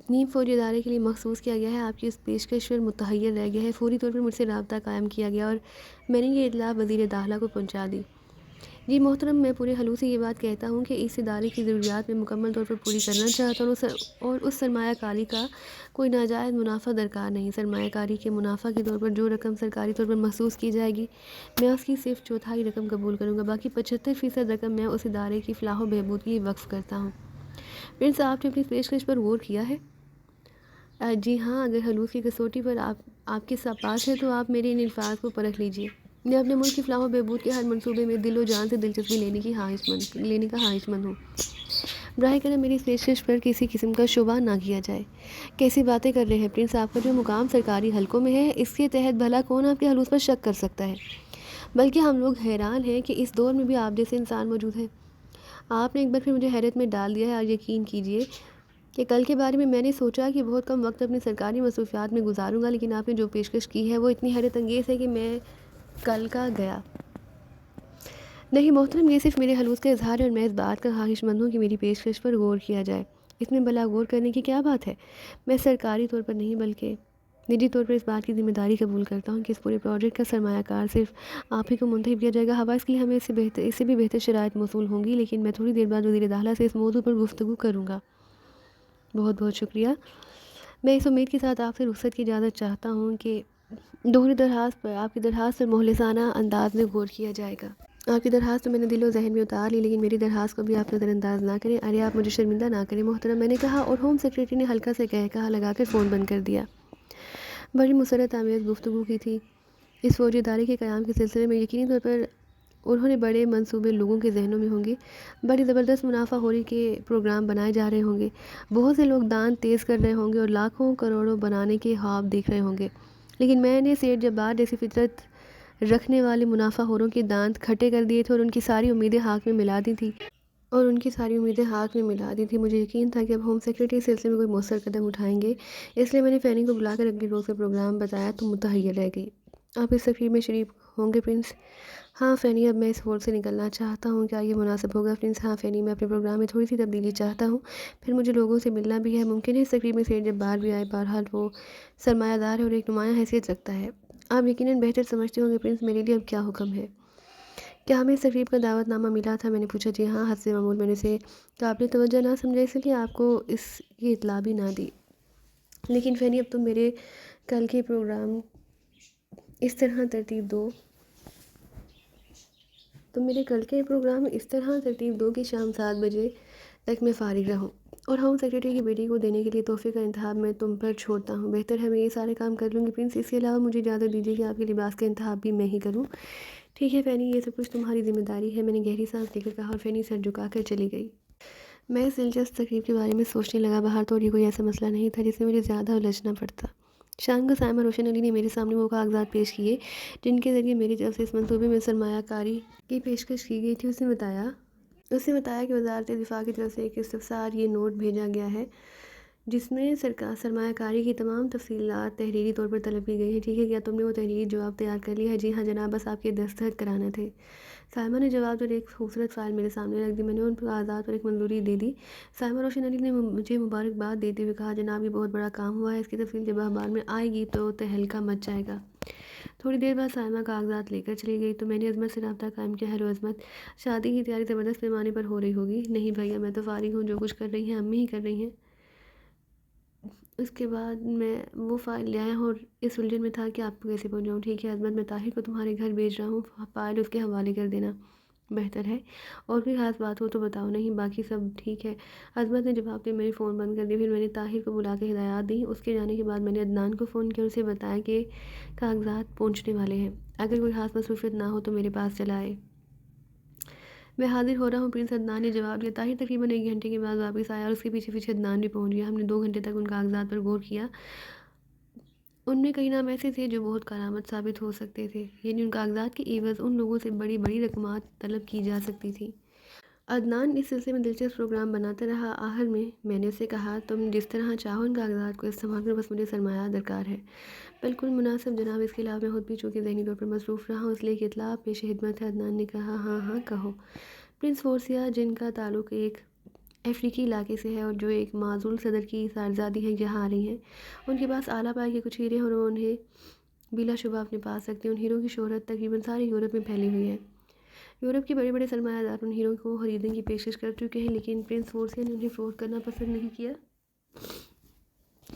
نیم فوجی ادارے کے لیے مخصوص کیا گیا ہے آپ کی اس پیشکش پر متحیر رہ گیا ہے۔ فوری طور پر مجھ سے رابطہ قائم کیا گیا اور میں نے یہ اطلاع وزیر داخلہ کو پہنچا دی۔ جی محترم، میں پورے خلوص سے یہ بات کہتا ہوں کہ اس ادارے کی ضروریات میں مکمل طور پر پوری کرنا چاہتا ہوں، اور اس سرمایہ کاری کا کوئی ناجائز منافع درکار نہیں۔ سرمایہ کاری کے منافع کے طور پر جو رقم سرکاری طور پر مخصوص کی جائے گی، میں اس کی صرف چوتھائی رقم قبول کروں گا، باقی 75% رقم میں اس ادارے کی فلاح و بہبود کی وقف کرتا ہوں۔ پرنس، آپ نے اپنی پیشکش پر غور کیا ہے؟ جی ہاں، اگر خلوص کی کسوٹی پر آپ کے پاس ہے تو آپ میرے ان الفاظ کو پرکھ لیجیے۔ میں اپنے ملک کی فلاح و بہبود کے ہر منصوبے میں دل و جان سے دلچسپی لینے کا خواہش مند ہوں۔ براہ کرم میری اس پیشکش پر کسی قسم کا شبہ نہ کیا جائے۔ کیسی باتیں کر رہے ہیں پرنس؟ آپ کا جو مقام سرکاری حلقوں میں ہے، اس کے تحت بھلا کون آپ کے خلوص پر شک کر سکتا ہے؟ بلکہ ہم لوگ حیران ہیں کہ اس دور میں بھی آپ جیسے انسان موجود ہیں۔ آپ نے ایک بار پھر مجھے حیرت میں ڈال دیا ہے، اور یقین کیجیے کہ کل کے بارے میں نے سوچا کہ بہت کم وقت اپنی سرکاری مصروفیات میں گزاروں گا، لیکن آپ نے جو پیشکش کی ہے وہ اتنی حیرت انگیز ہے کہ میں کل کا گیا۔ نہیں محترم، یہ صرف میرے حلوس کا اظہار ہے اور میں اس بات کا خواہش مند ہوں کہ میری پیشکش پر غور کیا جائے۔ اس میں بلا غور کرنے کی کیا بات ہے؟ میں سرکاری طور پر نہیں بلکہ نجی طور پر اس بات کی ذمہ داری قبول کرتا ہوں کہ اس پورے پروجیکٹ کا سرمایہ کار صرف آپ ہی کو منتخب کیا جائے گا۔ حواس کے لیے ہمیں اس سے بھی بہتر شرائط موصول ہوں گی، لیکن میں تھوڑی دیر بعد وزیر داخلہ سے اس موضوع پر گفتگو کروں گا۔ بہت بہت شکریہ۔ میں اس امید کے ساتھ آپ سے رخصت کی اجازت چاہتا ہوں کہ دوہری درخواست پر آپ کی درخواست پر مخلصانہ انداز میں غور کیا جائے گا۔ آپ کی درخواست تو میں نے دل و ذہن میں اتار لی، لیکن میری درخواست کو بھی آپ نظر انداز نہ کریں۔ ارے آپ مجھے شرمندہ نہ کریں محترم، میں نے کہا، اور ہوم سیکریٹری نے ہلکا سے کہا لگا کر فون بند کر دیا۔ بڑی مسرت آمیز گفتگو کی تھی۔ اس فوجی ادارے کے قیام کے سلسلے میں یقینی طور پر انہوں نے بڑے منصوبے لوگوں کے ذہنوں میں ہوں گے، بڑی زبردست منافع خوری کے پروگرام بنائے جا رہے ہوں گے، بہت سے لوگ دان تیز کر رہے ہوں گے اور لاکھوں کروڑوں بنانے کے خواب دیکھ رہے ہوں گے، لیکن میں نے سیٹھ جبار جیسی فطرت رکھنے والے منافع خوروں کے دانت کھٹے کر دیے تھے اور ان کی ساری امیدیں ہاتھ میں ملا دی تھی۔ مجھے یقین تھا کہ اب ہوم سیکریٹری اس سلسلے میں کوئی مؤثر قدم اٹھائیں گے، اس لیے میں نے فینی کو بلا کر اگلے روز کا پروگرام بتایا تو متحیر رہ گئی۔ آپ اس تقریب میں شریک ہوں گے پرنس؟ ہاں فینی، اب میں اس فورس سے نکلنا چاہتا ہوں، کیا یہ مناسب ہوگا پرنس؟ ہاں فینی، میں اپنے پروگرام میں تھوڑی سی تبدیلی چاہتا ہوں، پھر مجھے لوگوں سے ملنا بھی ہے۔ ممکن ہے اس تقریب میں سیٹھ جبار بھی آئے، بہرحال وہ سرمایہ دار ہے اور ایک نمایاں حیثیت رکھتا ہے۔ آپ یقیناً بہتر سمجھتے ہوں گے پرنس، میرے لیے اب کیا حکم ہے؟ کیا ہمیں اس تقریب کا دعوت نامہ ملا تھا؟ میں نے پوچھا۔ جی ہاں، حسب معمول میں نے اسے قابل توجہ نہ سمجھا، اس لیے آپ کو اس کی اطلاع بھی نہ دی۔ لیکن فینی، اب تم میرے کل کے پروگرام اس طرح ترتیب دو کہ شام 7 بجے تک میں فارغ رہوں، اور ہوم سیکریٹری کی بیٹی کو دینے کے لیے تحفے کا انتخاب میں تم پر چھوڑتا ہوں۔ بہتر ہے، میں یہ سارے کام کر لوں گی پرنس، اس کے علاوہ مجھے اجازت دیجیے کہ آپ کے لباس کا انتخاب بھی میں ہی کروں۔ ٹھیک ہے فینی، یہ سب کچھ تمہاری ذمہ داری ہے، میں نے گہری سانس لے کر کہا، اور فینی سر جھکا کر چلی گئی۔ میں اس دلچسپ تقریب کے بارے میں سوچنے لگا، باہر تو یہ کوئی ایسا مسئلہ نہیں تھا جس سے مجھے زیادہ الجھنا پڑتا۔ شام کو سائمہ روشن علی نے میرے سامنے وہ کاغذات پیش کیے جن کے ذریعے میری طرف سے اس منصوبے میں سرمایہ کاری کی پیشکش کی گئی تھی۔ اس نے بتایا کہ وزارت دفاع کی طرف سے ایک استفسار یہ نوٹ بھیجا گیا ہے جس میں سرمایہ کاری کی تمام تفصیلات تحریری طور پر طلب کی گئی ہیں۔ ٹھیک ہے، کیا تم نے وہ تحریری جواب تیار کر لیا ہے؟ جی ہاں جناب، بس آپ کے دستخط کرانا تھے۔ سائمہ نے جواب پر ایک خوبصورت فائل میرے سامنے رکھ دی۔ میں نے ان کاغذات پر ایک منظوری دے دی۔ سائمہ روشن علی نے مجھے مبارکباد دیتے ہوئے کہا، جناب یہ بہت بڑا کام ہوا ہے، اس کی تفصیل جب اخبار میں آئے گی تو تہلکہ مچ جائے گا۔ تھوڑی دیر بعد سائمہ کاغذات لے کر چلی گئی تو میں نے عظمت سے رابطہ قائم کیا۔ ہیلو عظمت، شادی کی تیاری زبردست پیمانے پر ہو رہی ہوگی؟ نہیں بھیا، میں تو فارغ ہوں، جو کچھ کر رہی ہیں امی ہی کر رہی ہیں۔ اس کے بعد میں وہ فائل لے آیا ہوں اور اس الجھن میں تھا کہ آپ کو کیسے پہنچاؤں۔ ٹھیک ہے عظمت، میں طاہر کو تمہارے گھر بھیج رہا ہوں، فائل اس کے حوالے کر دینا۔ بہتر ہے، اور کوئی خاص بات ہو تو بتاؤ۔ نہیں، باقی سب ٹھیک ہے، عظمت نے جواب دے میرے فون بند کر دیا۔ پھر میں نے طاہر کو بلا کے ہدایات دیں۔ اس کے جانے کے بعد میں نے عدنان کو فون کیا اور اسے بتایا کہ کاغذات پہنچنے والے ہیں، اگر کوئی خاص مصروفیت نہ ہو تو میرے پاس چلا آئے۔ میں حاضر ہو رہا ہوں پرنس، عدنان نے جواب دیا۔ طاہر تقریباً 1 گھنٹے کے بعد واپس آیا اور اس کے پیچھے پیچھے عدنان بھی پہنچ گیا۔ ہم نے 2 گھنٹے تک ان کاغذات پر غور کیا۔ ان میں کئی نام ایسے تھے جو بہت کارآمد ثابت ہو سکتے تھے، یعنی ان کاغذات کے عوض ان لوگوں سے بڑی بڑی رقمات طلب کی جا سکتی تھیں۔ عدنان اس سلسلے میں دلچسپ پروگرام بناتا رہا۔ آخر میں نے اسے کہا، تم جس طرح چاہو ان کاغذات کو استعمال کرو، بس مجھے سرمایہ درکار ہے۔ بالکل مناسب جناب، اس کے علاوہ میں خود بھی چونکہ ذہنی طور پر مصروف رہا ہوں، اس لیے ایک اطلاع پیش خدمت ہے۔ عدنان نے کہا، ہاں ہاں کہو۔ پرنس فورسیا، جن کا تعلق ایک افریقی علاقے سے ہے اور جو ایک معزول صدر کی صاحبزادی ہیں، یہاں آ رہی ہیں۔ ان کے پاس اعلیٰ پائے کے کچھ ہیرے ہیں اور وہ انہیں بلا شبہ اپنے پاس رکھتے ہیں۔ ان ہیروں کی شہرت تقریباً سارے یورپ میں پھیلی ہوئی ہے۔ یورپ کے بڑے بڑے سرمایہ دار ان ہیروں کو خریدنے کی پیشکش کر چکے ہیں، لیکن پرنس فورسیا نے انہیں فروخت کرنا پسند نہیں کیا۔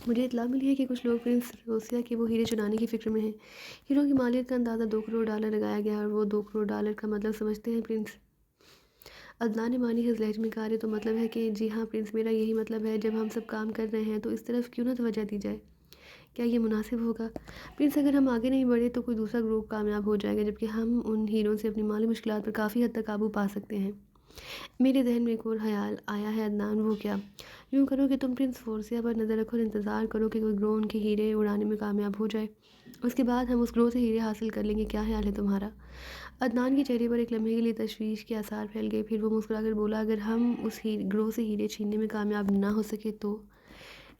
مجھے اطلاع ملی ہے کہ کچھ لوگ پرنس فورسیا کے وہ ہیرے چرانے کی فکر میں ہیں۔ ہیروں کی مالیت کا اندازہ $2 کروڑ لگایا گیا ہے، اور وہ $2 کروڑ کا مطلب سمجھتے ہیں پرنس؟ عدنان نے مانی خیز لہجے میں کہا، یہ تو مطلب ہے کہ جی ہاں پرنس، میرا یہی مطلب ہے، جب ہم سب کام کر رہے ہیں تو اس طرف کیوں نہ توجہ دی جائے؟ کیا یہ مناسب ہوگا پرنس؟ اگر ہم آگے نہیں بڑھے تو کوئی دوسرا گروپ کامیاب ہو جائے گا، جبکہ ہم ان ہیروں سے اپنی مالی مشکلات پر کافی حد تک قابو پا سکتے ہیں۔ میرے ذہن میں ایک اور خیال آیا ہے عدنان، وہ کیا؟ یوں کرو کہ تم پرنس فورسیا پر نظر رکھو اور انتظار کرو کہ کوئی گروہ ان کے ہیرے اڑانے میں کامیاب ہو جائے، اس کے بعد ہم اس گروہ سے ہیرے حاصل کر لیں گے۔ کیا خیال ہے تمہارا؟ عدنان کے چہرے پر ایک لمحے کے لیے تشویش کے آثار پھیل گئے، پھر وہ مسکرا کر بولا، اگر ہم اس گروہ سے ہیرے چھیننے میں کامیاب نہ ہو سکے تو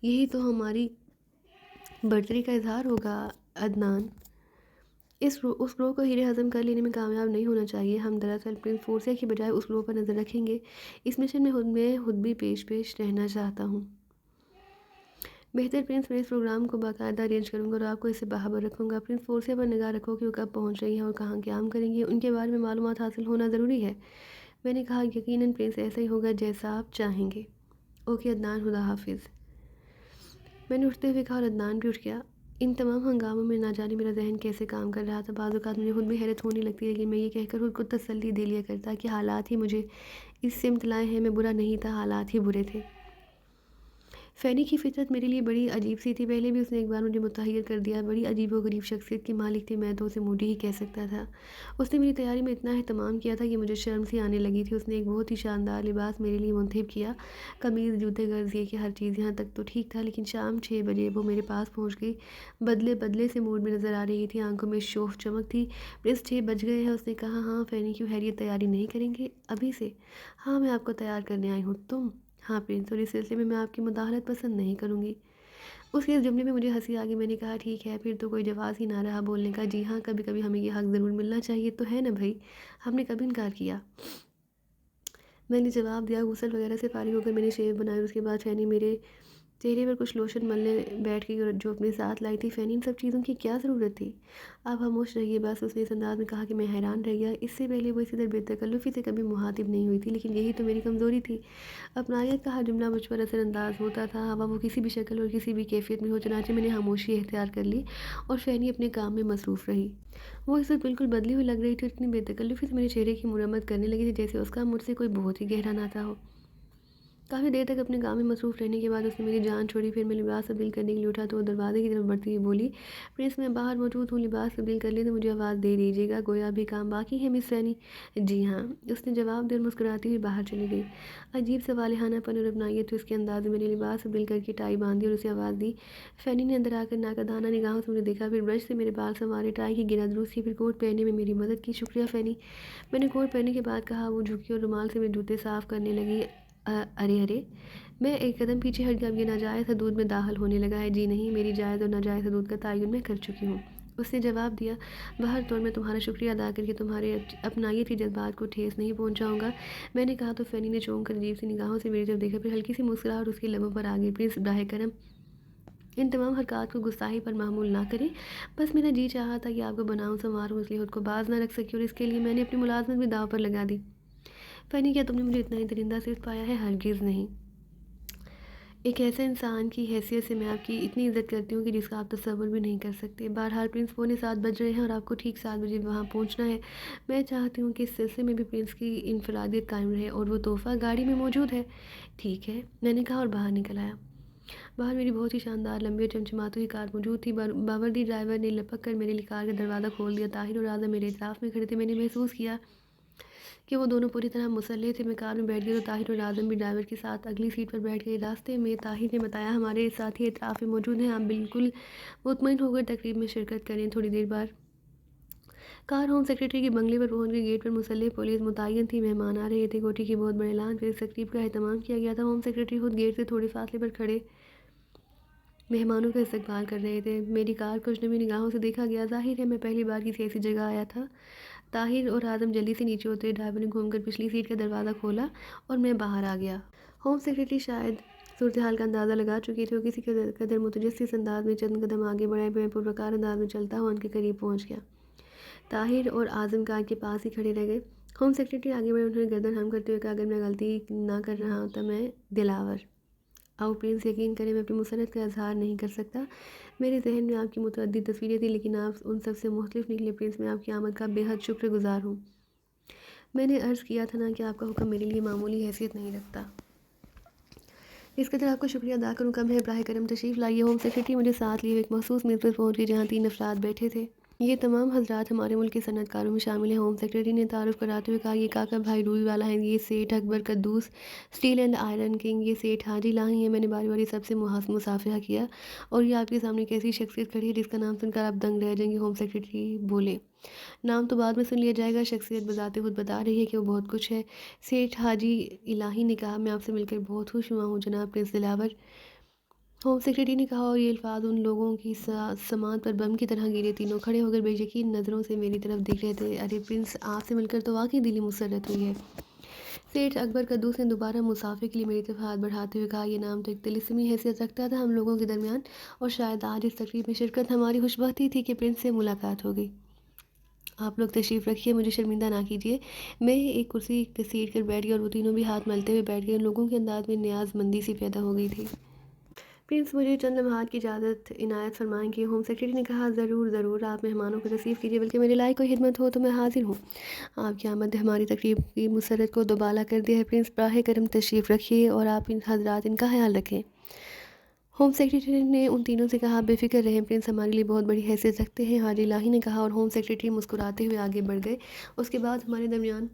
یہی تو ہماری برتری کا اظہار ہوگا عدنان۔ اس گروہ کو ہیرے ہضم کر لینے میں کامیاب نہیں ہونا چاہیے. ہم دراصل پرنس فورسیا کی بجائے اس گروہ پر نظر رکھیں گے. اس مشن میں خود بھی پیش رہنا چاہتا ہوں. بہتر پرنس، میں اس پروگرام کو باقاعدہ ارینج کروں گا اور آپ کو اس سے باخبر رکھوں گا. پرنس فورسیا پر نگاہ رکھو کہ وہ کب پہنچ رہی ہیں اور کہاں قیام کریں گی. ان کے بارے میں معلومات حاصل ہونا ضروری ہے. میں نے کہا یقیناً پرنس، ایسا ہی ہوگا جیسا آپ چاہیں گے. اوکے عدنان، خدا حافظ. میں نے اٹھتے ہوئے کہا اور عدنان بھی اٹھ گیا. ان تمام ہنگاموں میں نہ جانے میرا ذہن کیسے کام کر رہا تھا. بعض اوقات مجھے خود بھی حیرت ہونے لگتی ہے کہ میں یہ کہہ کر خود کو تسلی دے لیا کرتا کہ حالات ہی مجھے اس سے امتلائے ہیں. میں برا نہیں تھا، حالات ہی برے تھے. فینی کی فطرت میرے لیے بڑی عجیب سی تھی. پہلے بھی اس نے ایک بار مجھے متحیر کر دیا. بڑی عجیب و غریب شخصیت کی مالک تھی. میں تو اسے موڈی ہی کہہ سکتا تھا. اس نے میری تیاری میں اتنا اہتمام کیا تھا کہ مجھے شرم سی آنے لگی تھی. اس نے ایک بہت ہی شاندار لباس میرے لیے منتخب کیا. قمیض، جوتے، غرض یہ کہ ہر چیز یہاں تک تو ٹھیک تھا. لیکن شام 6 بجے وہ میرے پاس پہنچ گئی. بدلے سے موڈ میں نظر آ رہی تھی. آنکھوں میں شوف چمک تھی. پرنس 6 بج گئے ہیں. اس نے کہا. ہاں فینی، کیوں خیریت تیاری نہیں کریں گے ابھی سے؟ ہاں میں آپ کو تیار کرنے آئی ہوں. تم؟ ہاں پرنس، اور اس سلسلے میں آپ کی مداخلت پسند نہیں کروں گی. اس کے اس جملے میں مجھے ہنسی آ گئی. میں نے کہا ٹھیک ہے. پھر تو کوئی جواز ہی نہ رہا بولنے کا. جی ہاں، کبھی کبھی ہمیں یہ حق ضرور ملنا چاہیے تو ہے نا بھائی. ہم نے کب انکار کیا؟ میں نے جواب دیا. غسل وغیرہ سے فارغ ہو کر میں نے شیو بنایا. اس کے بعد فینی میرے چہرے پر کچھ لوشن ملنے بیٹھ گئی جو اپنے ساتھ لائی تھی. فینی، ان سب چیزوں کی کیا ضرورت تھی؟ آپ خاموش رہیے بس. اس نے اس انداز میں کہا کہ میں حیران رہ گیا. اس سے پہلے وہ اسی طرح بے تکلفی سے کبھی مخاطب نہیں ہوئی تھی. لیکن یہی تو میری کمزوری تھی. اپنائیت کا ہر جملہ مجھ پر اثر انداز ہوتا تھا. ہوا وہ کسی بھی شکل اور کسی بھی کیفیت میں ہو. چنانچہ میں نے خاموشی اختیار کر لی اور فینی اپنے کام میں مصروف رہی. وہ اس وقت بالکل بدلی ہوئی لگ رہی تھی اور اتنی بے تکلفی سے میرے چہرے کی مرمت کرنے لگی تھی جیسے اس کا مجھ سے کوئی بہت ہی گہرا ناتا ہو. کافی دیر تک اپنے کام میں مصروف رہنے کے بعد اس نے میری جان چھوڑی. پھر میں لباس تبدیل کرنے کے لیے اٹھا تو وہ دروازے کی طرف بڑھتی ہوئی بولی. پرنس، میں باہر موجود ہوں. لباس تبدیل کر لیں تو مجھے آواز دے دیجیے گا. گویا بھی کام باقی ہے مس فینی. جی ہاں، اس نے جواب دیا اور مسکراتی ہوئی باہر چلی گئی. عجیب سا والہانہ پن اور اپنائیت تو اس کے انداز میں. میں نے لباس تبدیل کر کے ٹائی باندھی اور اسے آواز دی. فینی نے اندر آ کر ناقدانہ نگاہوں سے مجھے دیکھا. پھر برش سے میرے بال سنوارے. ٹائی کی گرہ درست کی. پھر کوٹ پہننے میں میری مدد کی. شکریہ فینی، میں نے کوٹ پہننے کے بعد کہا. وہ جھکی اور رومال سے میرے جوتے صاف کرنے لگی. ارے میں ایک قدم پیچھے ہٹ گیا. اب یہ ناجائز حدود میں داخل ہونے لگا ہے. جی نہیں، میری جائز اور ناجائز حدود کا تعین میں کر چکی ہوں. اس نے جواب دیا. بہر طور میں تمہارا شکریہ ادا کر کے تمہارے اپنائیت کے جذبات کو ٹھیس نہیں پہنچاؤں گا. میں نے کہا تو فینی نے چونک کر عجیب سی نگاہوں سے میری طرف دیکھا. پھر ہلکی سی مسکراہٹ اور اس کے لبوں پر آ گئی. پلیز براہ کرم ان تمام حرکات کو گستاخی پر معمول نہ کریں. بس میرا جی چاہا تھا کہ آپ کو بناؤں سنواروں، اس لیے خود کو باز نہ رکھ سکی اور اس کے لیے میں نے اپنی ملازمت بھی داؤ پر لگا دی. فینی، کیا تم نے مجھے اتنا ہی درندہ صرف پایا ہے؟ ہرگز نہیں. ایک ایسے انسان کی حیثیت سے میں آپ کی اتنی عزت کرتی ہوں کہ جس کا آپ تصور بھی نہیں کر سکتے. بہرحال پرنس 6:45 بج رہے ہیں اور آپ کو ٹھیک 7 بجے وہاں پہنچنا ہے. میں چاہتی ہوں کہ اس سلسلے میں بھی پرنس کی انفرادیت قائم رہے اور وہ تحفہ گاڑی میں موجود ہے. ٹھیک ہے، میں نے کہا اور باہر نکل آیا. باہر میری بہت ہی شاندار لمبی اور چمچماتی ہوئی کار موجود تھی. باوردی ڈرائیور نے لپک کر میرے لیے کار کا دروازہ کھول دیا. طاہر اور اعظم میرے اطراف میں کھڑے تھے. میں نے محسوس کیا کہ وہ دونوں پوری طرح مسلح تھے. میں کار میں بیٹھ گیا تو طاہر اور اعظم بھی ڈرائیور کے ساتھ اگلی سیٹ پر بیٹھ گئے. راستے میں طاہر نے بتایا ہمارے ساتھی اطراف میں موجود ہیں. آپ بالکل مطمئن ہو کر تقریب میں شرکت کریں. تھوڑی دیر بعد کار ہوم سیکریٹری کے بنگلے پر پہنچ گئی. گیٹ پر مسلح پولیس متعین تھی. مہمان آ رہے تھے. کوٹھی کے بہت بڑے لان پر اس تقریب کا اہتمام کیا گیا تھا. ہوم سیکریٹری خود گیٹ سے تھوڑے فاصلے پر کھڑے مہمانوں کا استقبال کر رہے تھے. میری کار کو اجنبی نگاہوں سے دیکھا گیا. ظاہر ہے میں پہلی بار کسی ایسی جگہ آیا تھا. طاہر اور اعظم جلدی سے نیچے اترے. ڈرائیور نے گھوم کر پچھلی سیٹ کا دروازہ کھولا اور میں باہر آ گیا. ہوم سیکریٹری شاید صورتحال کا اندازہ لگا چکی تھی اور کسی قدر متجسس انداز میں چند قدم آگے بڑھے. میں پروقار انداز میں چلتا ہوا ان کے قریب پہنچ گیا. طاہر اور اعظم کار کے پاس ہی کھڑے رہ گئے. ہوم سیکریٹری آگے بڑھے. انہوں نے گردن ہم کرتے ہوئے کہا. اگر میں غلطی نہ کر رہا ہوں تو میں دلاور. آؤ پرنس، یقین کریں میں اپنی مسرت کا اظہار نہیں کر سکتا. میرے ذہن میں آپ کی متعدد تصویریں تھیں لیکن آپ ان سب سے مختلف نکلے. پرنس، میں آپ کی آمد کا بے حد شکر گزار ہوں. میں نے عرض کیا تھا نا کہ آپ کا حکم میرے لیے معمولی حیثیت نہیں رکھتا. اس قدر آپ کا شکریہ ادا کروں کم ہے. براہ کرم تشریف لائیے. ہوم سیکریٹری مجھے ساتھ لیے ایک مخصوص میز پر پہنچ گئی جہاں 3 افراد بیٹھے تھے. یہ تمام حضرات ہمارے ملک کے صنعت کاروں میں شامل ہیں. ہوم سیکریٹری نے تعارف کراتے ہوئے کہا. یہ کاکا بھائی روئی والا ہے. یہ سیٹھ اکبر قدوس، اسٹیل اینڈ آئرن کنگ. یہ سیٹھ حاجی لاہی ہیں. میں نے باری باری سب سے مصافحہ کیا. اور یہ آپ کے سامنے ایک ایسی شخصیت کھڑی ہے جس کا نام سن کر آپ دنگ رہ جائیں گے. ہوم سیکریٹری بولے. نام تو بعد میں سن لیا جائے گا. شخصیت بذات خود بتا رہی ہے کہ وہ بہت کچھ ہے. سیٹھ حاجی الہی نے کہا. میں آپ سے مل کر بہت خوش ہوا ہوں جناب پرنس دلاور. ہوم سیکرٹری نے کہا اور یہ الفاظ ان لوگوں کی سماعت پر بم کی طرح گرے۔ تینوں کھڑے ہو کر بے یقین نظروں سے میری طرف دیکھ رہے تھے۔ ارے پرنس، آپ سے مل کر تو واقعی دلی مسرت ہوئی ہے۔ سیٹھ اکبر قدوس نے دوبارہ مسافر کے لیے میری طرف ہاتھ بڑھاتے ہوئے کہا، یہ نام تو ایک طلسمی حیثیت رکھتا تھا ہم لوگوں کے درمیان، اور شاید آج اس تقریب میں شرکت ہماری خوش بختی تھی کہ پرنس سے ملاقات ہو گئی۔ آپ لوگ تشریف رکھیے، مجھے شرمندہ نہ کیجیے۔ میں ایک کرسی گھسیٹ کر بیٹھ گیا اور وہ تینوں بھی ہاتھ ملتے ہوئے بیٹھ گئے۔ ان لوگوں کے انداز میں نیاز مندی سی پیدا ہو گئی تھی۔ پرنس، مجھے چند لمحات کی اجازت عنایت فرمائیں کہ ہوم سیکرٹری نے کہا، ضرور ضرور، آپ مہمانوں کو رسیف کیجیے، بلکہ میرے لائق کوئی خدمت ہو تو میں حاضر ہوں۔ آپ کی آمد نے ہماری تقریب کی مسرت کو دوبالا کر دیا ہے۔ پرنس، براہ کرم تشریف رکھیے اور آپ حضرات ان کا خیال رکھیں۔ ہوم سیکرٹری نے ان تینوں سے کہا، بے فکر رہیں، پرنس ہمارے لیے بہت بڑی حیثیت رکھتے ہیں، حاجی الہی نے کہا، اور ہوم سیکرٹری مسکراتے ہوئے آگے بڑھ گئے۔ اس کے بعد ہمارے درمیان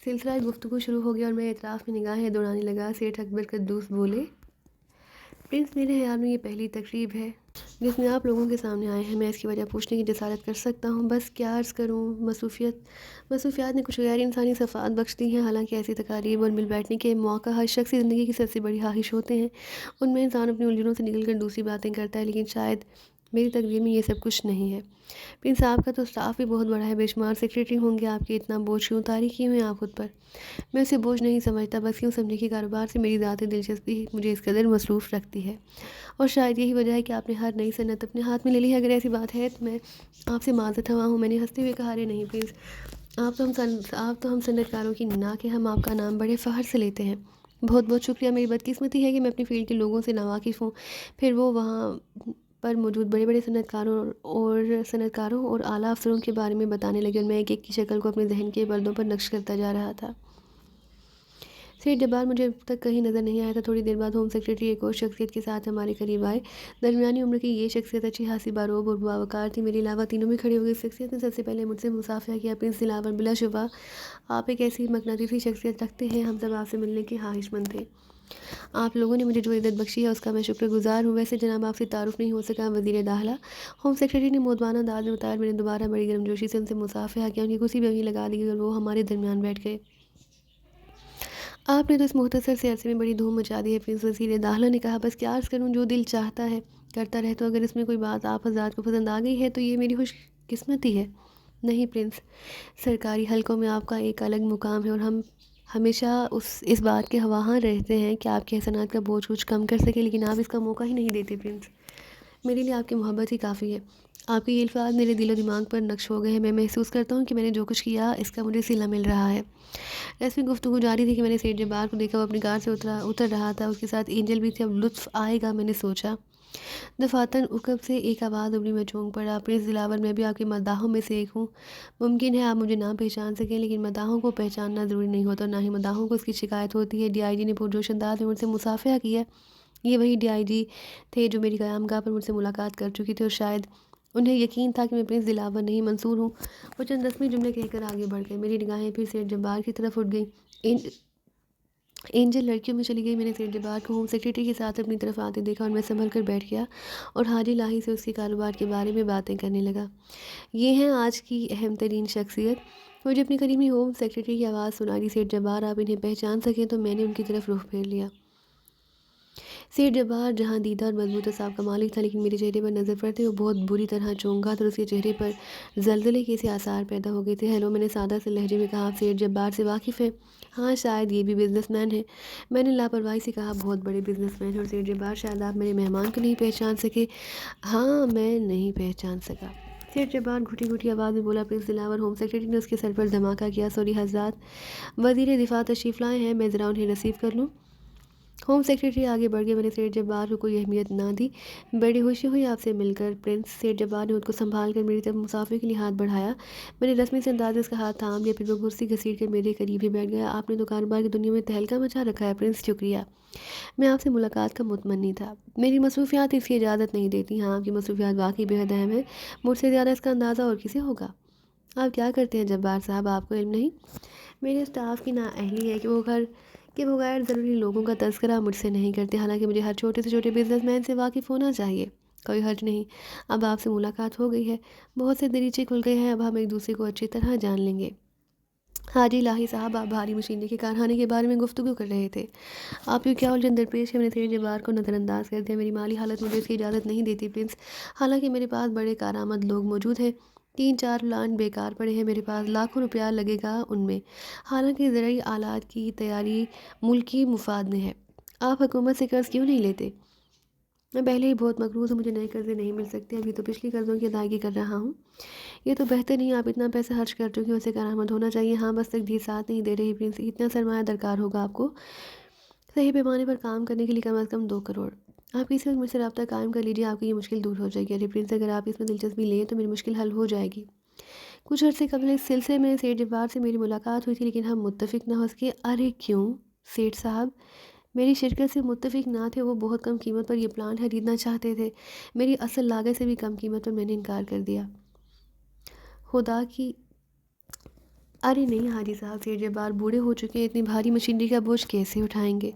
سلسلہ گفتگو شروع ہو گیا اور میں اطراف میں نگاہیں دوڑانے لگا۔ سیٹھ اکبر قدوس بولے، پرنس، میرے خیال میں یہ پہلی تقریب ہے جس میں آپ لوگوں کے سامنے آئے ہیں۔ میں اس کی وجہ پوچھنے کی جسارت کر سکتا ہوں، بس کیا عرض کروں، مصروفیات نے کچھ غیر انسانی صفات بخش دی ہیں۔ حالانکہ ایسی تقاریب اور مل بیٹھنے کے موقع ہر شخص کی زندگی کی سب سے بڑی خواہش ہوتے ہیں، ان میں انسان اپنی الجھنوں سے نکل کر دوسری باتیں کرتا ہے، لیکن شاید میری تقدیر میں یہ سب کچھ نہیں ہے۔ پرنس، آپ کا تو اسٹاف بھی بہت بڑا ہے، بے شمار سیکرٹری ہوں گے، آپ کے اتنا بوجھ کیوں طاری کیے ہوئے ہیں آپ خود پر؟ میں اسے بوجھ نہیں سمجھتا، بس یوں سمجھے کہ کاروبار سے میری ذاتی دلچسپی مجھے اس قدر مصروف رکھتی ہے، اور شاید یہی وجہ ہے کہ آپ نے ہر نئی صنعت اپنے ہاتھ میں لے لی ہے۔ اگر ایسی بات ہے تو میں آپ سے معذرت خواہ ہوں۔ میں نے ہنستے ہوئے کہا، ارے نہیں پرنس، آپ تو ہم صنعت کاروں کی نہ کہ ہم آپ کا نام بڑے فخر سے لیتے ہیں۔ بہت بہت شکریہ، میری بدقسمتی ہے کہ میں اپنی فیلڈ کے لوگوں سے ناواقف ہوں۔ پھر وہ وہاں پر موجود بڑے بڑے صنعت کاروں اور اعلیٰ افسروں کے بارے میں بتانے لگے، اور میں ایک ایک کی شکل کو اپنے ذہن کے پردوں پر نقش کرتا جا رہا تھا۔ سیٹھ جبار مجھے اب تک کہیں نظر نہیں آیا تھا۔ تھوڑی دیر بعد ہوم سیکرٹری ایک اور شخصیت کے ساتھ ہمارے قریب آئے۔ درمیانی عمر کی یہ شخصیت اچھی خاصی باروب اور باوقار تھی۔ میرے علاوہ تینوں بھی کھڑے ہو گئے۔ اس شخصیت نے سب سے پہلے مجھ سے مصافحہ کیا۔ پرنس دلاور، بلا شبہ آپ ایک ایسی مقناطیسی شخصیت رکھتے ہیں، ہم سب آپ سے ملنے کے خواہش مند تھے۔ آپ لوگوں نے مجھے جو عزت بخشی ہے اس کا میں شکر گزار ہوں۔ ویسے جناب آپ سے تعارف نہیں ہو سکا، وزیر داخلہ۔ ہوم سیکرٹری نے مودبانہ انداز میں بتایا۔ میں نے دوبارہ بڑی گرمجوشی سے ان سے مصافحہ کیا، ان کی کرسی بھی وہیں لگا دی گئی اور وہ ہمارے درمیان بیٹھ گئے۔ آپ نے تو اس مختصر سے عرصے میں بڑی دھوم مچا دی ہے، پرنس، وزیر داخلہ نے کہا۔ بس کیا عرض کروں، جو دل چاہتا ہے کرتا رہتا ہوں۔ اگر اس میں کوئی بات آپ حضرات کو پسند آ گئی ہے تو یہ میری خوش قسمتی ہے۔ نہیں پرنس، سرکاری حلقوں میں آپ کا ایک الگ مقام ہے، اور ہم ہمیشہ اس بات کے خواہاں رہتے ہیں کہ آپ کے احسانات کا بوجھ کچھ کم کر سکے، لیکن آپ اس کا موقع ہی نہیں دیتے پرنس۔ میرے لیے آپ کی محبت ہی کافی ہے۔ آپ کے یہ الفاظ میرے دل و دماغ پر نقش ہو گئے ہیں۔ میں محسوس کرتا ہوں کہ میں نے جو کچھ کیا اس کا مجھے صلہ مل رہا ہے۔ رسمی گفتگو جاری تھی کہ میں نے سیٹھ جبار کو دیکھا، وہ اپنی کار سے اتر رہا تھا، اس کے ساتھ اینجل بھی تھے۔ اب لطف آئے گا، میں نے سوچا۔ دفاتر عقب سے ایک آواز ابری میں چونک پڑا، پرنس دلاور، میں بھی آپ کے مداحوں میں سے ایک ہوں۔ ممکن ہے آپ مجھے نہ پہچان سکیں، لیکن مداحوں کو پہچاننا ضروری نہیں ہوتا، اور نہ ہی مداحوں کو اس کی شکایت ہوتی ہے۔ ڈی آئی جی نے پرجوش انداز میں مجھ سے مصافحہ کیا۔ یہ وہی ڈی آئی جی تھے جو میری قیام گاہ پر مجھ سے ملاقات کر چکی تھے، اور شاید انہیں یقین تھا کہ میں پرنس دلاور نہیں منصور ہوں۔ وہ چند رسمی جملے کہہ کر آگے بڑھ گئے۔ میری نگاہیں پھر سیٹھ جبار کی طرف اٹھ گئیں۔ اینجل لڑکیوں میں چلی گئی۔ میں نے سیٹھ جبار کو ہوم سیکرٹری کے ساتھ اپنی طرف آتے دیکھا، اور میں سنبھل کر بیٹھ گیا اور حاجی الہی سے اس کے کاروبار کے بارے میں باتیں کرنے لگا۔ یہ ہیں آج کی اہم ترین شخصیت۔ مجھے اپنی قریبی ہوم سیکرٹری کی آواز سنائی دی، سیٹھ جبار، آپ انہیں پہچان سکیں تو میں نے ان کی طرف رخ پھیر لیا۔ سیٹھ جبار جہاں دیدہ اور مضبوط اعصاب کا مالک تھا، لیکن میرے چہرے پر نظر پڑتے وہ بہت بری طرح چونکا تھا، اور اس کے چہرے پر زلزلے کے سے آثار پیدا ہو گئے تھے۔ ہیلو، میں نے سادہ سے لہجے میں کہا، آپ سیٹھ جبار سے واقف ہیں؟ ہاں، شاید یہ بھی بزنس مین ہے، میں نے لاپرواہی سے کہا، بہت بڑے بزنس مین ہیں۔ اور سیٹھ جبار، شاید آپ میرے مہمان کو نہیں پہچان سکے؟ ہاں، میں نہیں پہچان سکا۔ سیٹھ جبار گھٹی گھٹی آواز میں بولا، پرنس دلاور۔ ہوم سیکرٹری نے اس کے سر پر دھماکہ کیا، سوری حضرات، وزیر دفاع تشریف لائے ہیں، میں ذرا انہیں رسیو کر لوں۔ ہوم سیکرٹری آگے بڑھ گئے۔ میں نے سیٹھ جبار کو کوئی اہمیت نہ دی۔ بڑی خوشی ہوئی آپ سے مل کر پرنس۔ سیٹھ جبار نے خود کو سنبھال کر میری طرف مسافر کے لیے ہاتھ بڑھایا۔ میں نے رسمی سے انداز میں اس کا ہاتھ تھام لیا، پھر وہ کرسی گھسیٹ کر میرے قریب ہی بیٹھ گیا۔ آپ نے تو کاروبار کی دنیا میں تہلکہ مچا رکھا ہے پرنس، شکریہ۔ میں آپ سے ملاقات کا متمنی تھا۔ میری مصروفیات اس کی اجازت نہیں دیتی۔ ہاں، آپ کی مصروفیات واقعی بے حد اہم ہیں، مجھ سے زیادہ اس کا اندازہ اور کسے ہوگا۔ آپ کیا کرتے ہیں جبار صاحب، آپ کو علم نہیں؟ میرے اسٹاف کی نااہلی ہے کہ وہ غیر ضروری لوگوں کا تذکرہ مجھ سے نہیں کرتے، حالانکہ مجھے ہر چھوٹے سے چھوٹے بزنس مین سے واقف ہونا چاہیے۔ کوئی حرج نہیں، اب آپ سے ملاقات ہو گئی ہے، بہت سے دریچے کھل گئے ہیں، اب ہم ایک دوسرے کو اچھی طرح جان لیں گے۔ حاجی لاہی صاحب، آپ بھاری مشینری کے کارخانے کے بارے میں گفتگو کر رہے تھے۔ آپ کو کیا الجھن درپیش ہے؟ میں نے سیٹھ جبار کو نظر انداز کر دیا۔ میری مالی حالت مجھے اس کی اجازت نہیں دیتی پرنس، حالانکہ میرے پاس بڑے کارآمد لوگ موجود ہیں۔ 3-4 پلانٹ بیکار پڑے ہیں میرے پاس، لاکھوں روپیہ لگے گا ان میں، حالانکہ زرعی آلات کی تیاری ملکی مفاد میں ہے۔ آپ حکومت سے قرض کیوں نہیں لیتے؟ میں پہلے ہی بہت مقروض ہوں، مجھے نئے قرضے نہیں مل سکتے، ابھی تو پچھلی قرضوں کی ادائیگی کر رہا ہوں۔ یہ تو بہتر نہیں، آپ اتنا پیسہ خرچ کر چکے ہیں، اسے کارآمد ہونا چاہیے۔ ہاں بس تقدیر ساتھ نہیں دے رہی پرنس، اتنا سرمایہ درکار ہوگا آپ کو صحیح پیمانے پر کام کرنے کے لیے کم از کم 2 کروڑ۔ آپ کسی وقت مجھ سے رابطہ قائم کر لیجیے، آپ کی یہ مشکل دور ہو جائے گی۔ ارے پرنس، اگر آپ اس میں دلچسپی لیں تو میری مشکل حل ہو جائے گی۔ کچھ عرصے قبل اس سلسلے میں سیٹھ جبار سے میری ملاقات ہوئی تھی، لیکن ہم متفق نہ ہو سکے۔ ارے کیوں سیٹھ صاحب؟ میری شرکت سے متفق نہ تھے، وہ بہت کم قیمت پر یہ پلانٹ خریدنا چاہتے تھے، میری اصل لاگت سے بھی کم قیمت پر۔ میں نے انکار کر دیا۔ خدا کی ارے نہیں حاجی صاحب، سیٹھ جبار بوڑھے ہو چکے ہیں، اتنی بھاری مشینری کا بوجھ کیسے اٹھائیں گے؟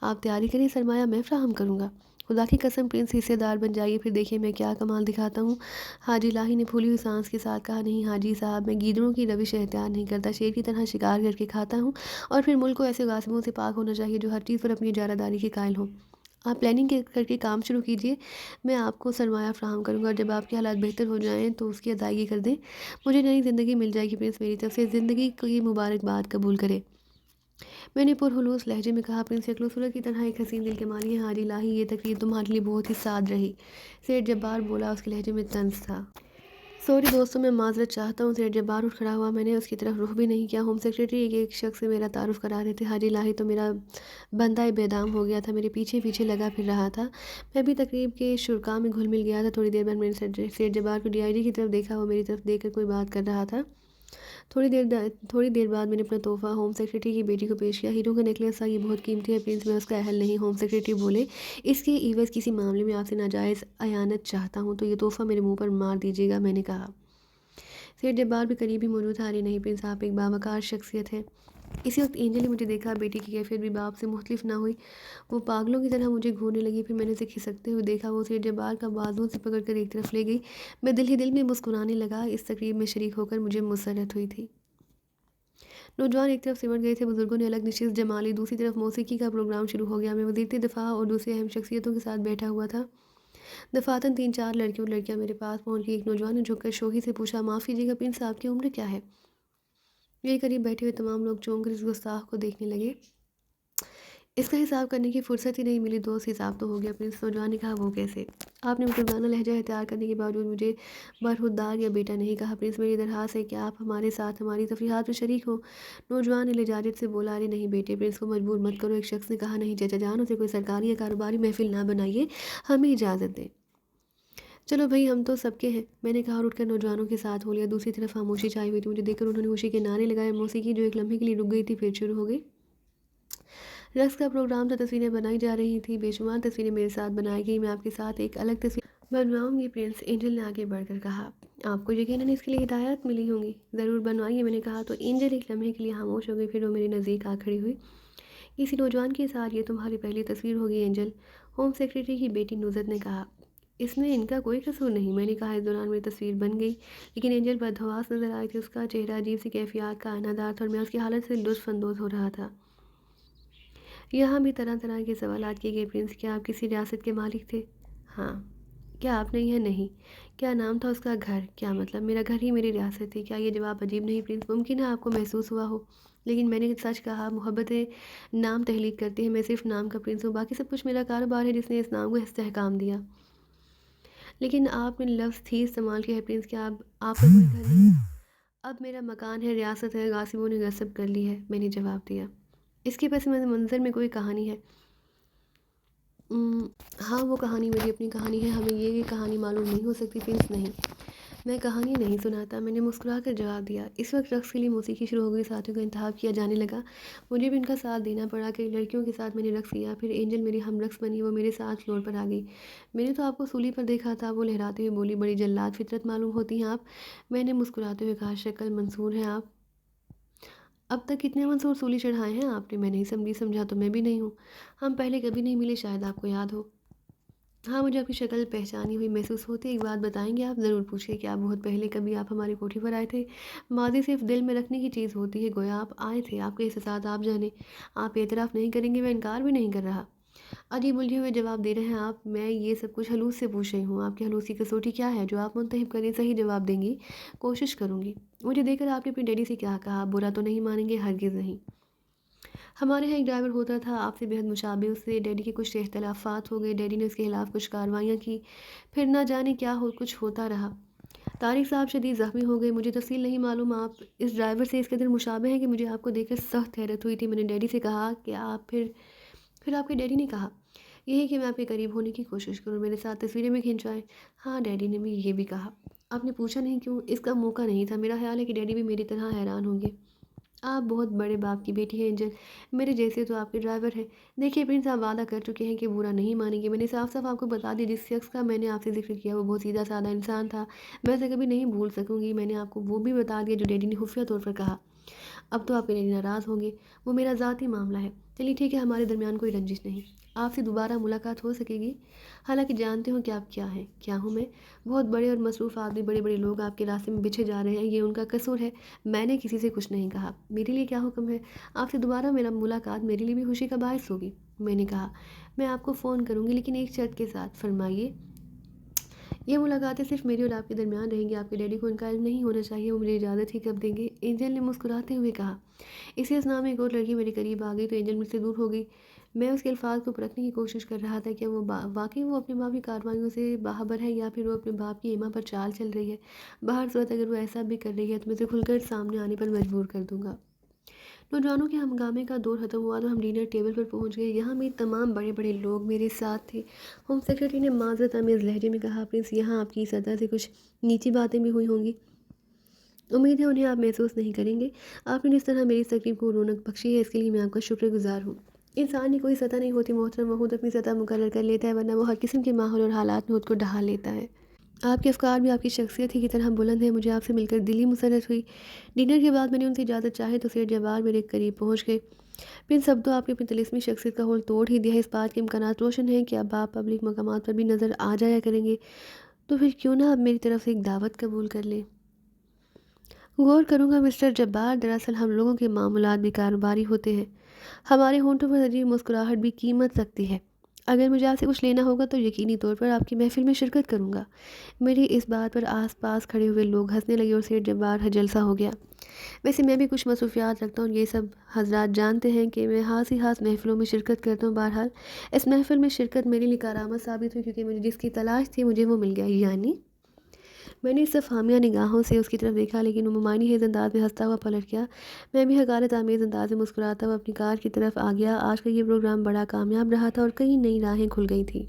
آپ تیاری کریں، سرمایہ میں فراہم کروں گا۔ خدا کی قسم پرنس، حصے دار بن جائیے، پھر دیکھیے میں کیا کمال دکھاتا ہوں۔ حاجی لاہی نے پھولی ہوئی سانس کے ساتھ کہا، نہیں حاجی صاحب، میں گیدڑوں کی روش اختیار نہیں کرتا، شیر کی طرح شکار کر کے کھاتا ہوں، اور پھر ملک کو ایسے غاصبوں سے پاک ہونا چاہیے جو ہر چیز پر اپنی اجارہ داری کے قائل ہوں۔ آپ پلاننگ کر کے کام شروع کیجئے، میں آپ کو سرمایہ فراہم کروں گا، اور جب آپ کے حالات بہتر ہو جائیں تو اس کی ادائیگی کر دیں۔ مجھے نئی زندگی مل جائے گی پرنس، میری طرف سے زندگی کی مبارکباد قبول کرے۔ میں نے پرخلوص لہجے میں کہا، پرنس شکل و صورت کی طرح ایک حسین دل کے مالی ہیں حاجی لاہی، یہ تقریر تمہارے لیے بہت ہی ساد رہی۔ سیٹھ جبار بولا، اس کے لہجے میں طنز تھا۔ سوری دوستوں، میں معذرت چاہتا ہوں۔ سیٹھ جبار اٹھ کھڑا ہوا، میں نے اس کی طرف رخ بھی نہیں کیا۔ ہوم سیکریٹری ایک شخص سے میرا تعارف کرا رہے تھے، حاجی لاہی تو میرا بندہ بے دام ہو گیا تھا، میرے پیچھے پیچھے لگا پھر رہا تھا۔ میں بھی تقریب کے شرکاء میں گھل مل گیا تھا۔ تھوڑی دیر بعد میں نے سیٹھ جبار کو DIG کی طرف دیکھا، وہ میری طرف دیکھ کر کوئی بات کر رہا تھا۔ تھوڑی دیر بعد میں نے اپنا تحفہ ہوم سیکریٹری کی بیٹی کو پیش کیا۔ ہیروں کا نیکلیس تھا، یہ بہت قیمتی ہے پرنس، میں اس کا اہل نہیں۔ ہوم سیکریٹری بولے، اس کے عوض کسی معاملے میں آپ سے ناجائز اعانت چاہتا ہوں تو یہ تحفہ میرے منہ پر مار دیجیے گا، میں نے کہا۔ سیٹھ جبار بھی قریب ہی موجود تھا۔ ارے نہیں پرنس، آپ ایک باوقار شخصیت ہے۔ اسی وقت اینجل نے مجھے دیکھا، بیٹی کی کیفیت بھی باپ سے مختلف نہ ہوئی، وہ پاگلوں کی طرح مجھے گھورنے لگی، پھر میں نے اسے کھسکتے ہوئے دیکھا، وہ سیٹھ جبار کا بازوؤں سے پکڑ کر ایک طرف لے گئی۔ میں دل ہی دل میں مسکرانے لگا، اس تقریب میں شریک ہو کر مجھے مسرت ہوئی تھی۔ نوجوان ایک طرف سمٹ گئے تھے، بزرگوں نے الگ نشست جما لی، دوسری طرف موسیقی کا پروگرام شروع ہو گیا۔ میں وزیر دفاع اور دوسری اہم شخصیتوں کے ساتھ بیٹھا ہوا تھا۔ دفعتاً 3-4 لڑکے اور لڑکیاں میرے پاس پہنچ گئی۔ ایک نوجوان نے جھک کر شوخی سے پوچھا، معاف کیجیے گا پرنس، آپ کی عمر کیا ہے؟ میرے قریب بیٹھے ہوئے تمام لوگ چونک کر اس گستاخ کو دیکھنے لگے۔ اس کا حساب کرنے کی فرصت ہی نہیں ملی۔ دوست، حساب تو ہو گیا پرنس، نوجوان نے کہا، وہ کیسے؟ آپ نے مقدمانہ لہجہ اختیار کرنے کے باوجود مجھے برخوردار یا بیٹا نہیں کہا پرنس، میری درخواست ہے کہ آپ ہمارے ساتھ ہماری تفریحات میں شریک ہوں۔ نوجوان نے لجاجت سے بولا، ارے نہیں بیٹے، پرنس کو مجبور مت کرو۔ ایک شخص نے کہا، نہیں چچا جان، اسے کوئی سرکاری یا کاروباری محفل نہ بنائیے، ہمیں اجازت دیں۔ چلو بھائی، ہم تو سب کے ہیں، میں نے کہا اور اٹھ کر نوجوانوں کے ساتھ ہو لیا۔ دوسری طرف خاموشی چھائی ہوئی تھی، مجھے دیکھ کر انہوں نے خوشی کے نعرے لگائے۔ موسیقی جو ایک لمحے کے لیے رک گئی تھی پھر شروع ہو گئی۔ رقص کا پروگرام تھا، تصویریں بنائی جا رہی تھیں، بے شمار تصویریں میرے ساتھ بنائی گئی۔ میں آپ کے ساتھ ایک الگ تصویر بنواؤں گی پرنس، اینجل نے آگے بڑھ کر کہا۔ آپ کو یقیناً اس کے لیے ہدایات ملی ہوں گی، ضرور بنوائیے، میں نے کہا تو اینجل ایک لمحے کے لیے خاموش ہو گئی، پھر وہ میرے نزدیک آ کھڑی ہوئی۔ کسی نوجوان کے ساتھ یہ تمہاری پہلی تصویر ہوگی اینجل، ہوم سیکریٹری کی بیٹی نصرت نے کہا۔ اس میں ان کا کوئی قصور نہیں، میں نے کہا۔ اس دوران میری تصویر بن گئی، لیکن اینجل بدحواس نظر آئی تھی، اس کا چہرہ عجیب سی کیفیات کا آئینہ دار تھا، اور میں اس کی حالت سے لطف اندوز ہو رہا تھا۔ یہاں بھی طرح طرح کے سوالات کیے گئے، پرنس کیا آپ کسی ریاست کے مالک تھے؟ ہاں۔ کیا آپ نہیں ہیں؟ نہیں۔ کیا نام تھا اس کا؟ گھر۔ کیا مطلب؟ میرا گھر ہی میری ریاست تھی۔ کیا یہ جواب عجیب نہیں پرنس؟ ممکن ہے آپ کو محسوس ہوا ہو، لیکن میں نے سچ کہا، محبتیں نام تخلیق کرتی ہیں، میں صرف نام کا پرنس ہوں، باقی سب کچھ میرا کاروبار ہے جس نے اس نام کو استحکام دیا۔ لیکن آپ نے لفظ تھی استعمال کیا ہے پرنس، کیا آپ کا کوئی گھر نہیں؟ اب میرا مکان ہے، ریاست ہے، غاصبوں نے غصب کر لی ہے، میں نے جواب دیا۔ اس کے پس منظر میں کوئی کہانی ہے؟ ہاں، وہ کہانی میری اپنی کہانی ہے، ہمیں یہ کہانی معلوم نہیں ہو سکتی پرنس؟ نہیں، میں کہانی نہیں سناتا، میں نے مسکرا کر جواب دیا۔ اس وقت رقص کے لیے موسیقی شروع ہو گئی، ساتھیوں کا انتخاب کیا جانے لگا، مجھے بھی ان کا ساتھ دینا پڑا۔ کئی لڑکیوں کے ساتھ میں نے رقص کیا، پھر اینجل میری ہم رقص بنی، وہ میرے ساتھ فلور پر آ گئی۔ میں نے تو آپ کو سولی پر دیکھا تھا، وہ لہراتے ہوئے بولی، بڑی جلاد فطرت معلوم ہوتی ہیں آپ۔ میں نے مسکراتے ہوئے کہا، شکل منصور ہیں آپ۔ اب تک کتنے منصور سولی چڑھائے ہیں آپ نے؟ میں نہیں سمجھا تو میں بھی نہیں ہوں، ہم پہلے کبھی نہیں ملے، شاید آپ کو یاد ہو۔ ہاں، مجھے آپ کی شکل پہچانی ہوئی محسوس ہوتی ہے۔ ایک بات بتائیں گے آپ؟ ضرور پوچھیے۔ کیا بہت پہلے کبھی آپ ہماری کوٹھی پر آئے تھے؟ ماضی صرف دل میں رکھنے کی چیز ہوتی ہے، گویا آپ آئے تھے، آپ کے احساسات آپ جانیں۔ آپ اعتراف نہیں کریں گے، میں انکار بھی نہیں کر رہا۔ عجیب الجھے ہوئے جواب دے رہے ہیں آپ۔ میں یہ سب کچھ حلوس سے پوچھ رہی ہوں۔ آپ کی حلوس کی کسوٹی کیا ہے جو آپ منتخب کریں؟ صحیح جواب دیں گی؟ کوشش کروں گی۔ مجھے دیکھ کر آپ نے اپنے ڈیڈی سے کیا کہا؟ آپ برا تو نہیں مانیں گے؟ ہرگز نہیں۔ ہمارے یہاں ایک ڈرائیور ہوتا تھا آپ سے بےحد مشابہ، اس سے ڈیڈی کے کچھ اختلافات ہو گئے، ڈیڈی نے اس کے خلاف کچھ کارروائیاں کی، پھر نہ جانے کیا کچھ ہوتا رہا۔ طارق صاحب شدید زخمی ہو گئے۔ مجھے تفصیل نہیں معلوم، آپ اس ڈرائیور سے اس قدر مشابہ ہیں کہ مجھے آپ کو دیکھ کر سخت حیرت ہوئی تھی۔ میں نے ڈیڈی سے کہا کہ آپ پھر آپ کے ڈیڈی نے کہا یہی کہ میں آپ کے قریب ہونے کی کوشش کروں، میرے ساتھ تصویریں بھی کھنچوائیں۔ ہاں، ڈیڈی نے بھی یہ بھی کہا۔ آپ نے پوچھا نہیں کیوں؟ اس کا موقع نہیں تھا۔ میرا خیال ہے کہ ڈیڈی بھی میری طرح حیران ہوں گے۔ آپ بہت بڑے باپ کی بیٹی ہیں اینجل، میرے جیسے تو آپ کے ڈرائیور ہیں۔ دیکھیے پرنس، آپ وعدہ کر چکے ہیں کہ برا نہیں مانیں گے۔ میں نے صاف صاف آپ کو بتا دیا، جس شخص کا میں نے آپ سے ذکر کیا وہ بہت سیدھا سادہ انسان تھا، میں اسے کبھی نہیں بھول سکوں گی۔ میں نے آپ کو وہ بھی بتا دیا جو ڈیڈی نے خفیہ طور پر کہا۔ اب تو آپ کے ڈیڈی ناراض ہوں گے، وہ میرا ذاتی معاملہ ہے۔ چلیے ٹھیک ہے، ہمارے درمیان کوئی رنجش نہیں، آپ سے دوبارہ ملاقات ہو سکے گی۔ حالانکہ جانتے ہوں کہ آپ کیا ہیں، کیا ہوں میں؟ بہت بڑے اور مصروف آدمی، بڑے بڑے لوگ آپ کے راستے میں بچھے جا رہے ہیں، یہ ان کا قصور ہے۔ میں نے کسی سے کچھ نہیں کہا۔ میرے لیے کیا حکم ہے؟ آپ سے دوبارہ میرا ملاقات میرے لیے بھی خوشی کا باعث ہوگی۔ میں نے کہا میں آپ کو فون کروں گی، لیکن ایک شرط کے ساتھ۔ فرمائیے۔ یہ ملاقاتیں صرف میری اور آپ کے درمیان رہیں گی، آپ کے ڈیڈی کو ان کا علم نہیں ہونا چاہیے۔ وہ مجھے اجازت ہی کب دیں گے؟ اینجل نے مسکراتے ہوئے کہا۔ اسی اثناء میں ایک اور لڑکی میرے قریب آ گئی تو اینجل مجھ سے دور ہو گئی۔ میں اس کے الفاظ کو پرکھنے کی کوشش کر رہا تھا کہ وہ واقعی وہ اپنے باپ کی کارروائیوں سے باخبر ہے یا پھر وہ اپنے باپ کی ایما پر چال چل رہی ہے۔ بہر صورت اگر وہ ایسا بھی کر رہی ہے تو میں اسے کھل کر سامنے آنے پر مجبور کر دوں گا۔ نوجوانوں کے ہنگامے کا دور ختم ہوا تو ہم ڈنر ٹیبل پر پہنچ گئے۔ یہاں بھی تمام بڑے بڑے لوگ میرے ساتھ تھے۔ ہوم سیکرٹری نے معذرت آمیز لہجے میں کہا، پرنس، یہاں آپ کی سطح سے کچھ نیچی باتیں بھی ہوئی ہوں گی، امید ہے انہیں آپ محسوس نہیں کریں گے۔ آپ نے جس طرح میری تقریب کو رونق بخشی ہے، اس کے لیے میں آپ کا شکر گزار ہوں۔ انسان کی کوئی سطح نہیں ہوتی محترم، وہ خود اپنی سطح مقرر کر لیتا ہے، ورنہ وہ ہر قسم کے ماحول اور حالات میں خود کو ڈھال لیتا ہے۔ آپ کے افکار بھی آپ کی شخصیت ہی کی طرح بلند ہیں۔ مجھے آپ سے مل کر دلی مسرت ہوئی۔ ڈنر کے بعد میں نے ان سے اجازت چاہی تو سیٹھ جبار میرے قریب پہنچ گئے۔ پرنس، اب تو آپ نے اپنی طلسمی شخصیت کا ہول توڑ ہی دیا ہے، اس بات کے امکانات روشن ہیں کہ اب آپ پبلک مقامات پر بھی نظر آ جایا کریں گے، تو پھر کیوں نہ اب میری طرف سے ایک دعوت قبول کر لیں؟ غور کروں گا مسٹر جبار، دراصل ہم لوگوں کے معاملات بھی کاروباری ہوتے ہیں، ہمارے ہونٹوں پر عجیب مسکراہٹ بھی قیمت رکھتی ہے۔ اگر مجھے آپ سے کچھ لینا ہوگا تو یقینی طور پر آپ کی محفل میں شرکت کروں گا۔ میری اس بات پر آس پاس کھڑے ہوئے لوگ ہنسنے لگے اور سیٹھ جبار جلسہ ہو گیا۔ ویسے میں بھی کچھ مصروفیات رکھتا ہوں، یہ سب حضرات جانتے ہیں کہ میں ہاتھ ہی ہاتھ محفلوں میں شرکت کرتا ہوں۔ بہرحال اس محفل میں شرکت میرے لیے کارآمد ثابت ہوئی، کیونکہ مجھے جس کی تلاش تھی مجھے وہ مل گیا۔ یعنی میں نے صرف حامیہ نگاہوں سے اس کی طرف دیکھا، لیکن وہ ممانی خیز انداز میں ہنستا ہوا پلٹ گیا۔ میں بھی حقارت آمیز انداز میں مسکراتا ہوا اپنی کار کی طرف آ گیا۔ آج کا یہ پروگرام بڑا کامیاب رہا تھا اور کئی نئی راہیں کھل گئی تھی۔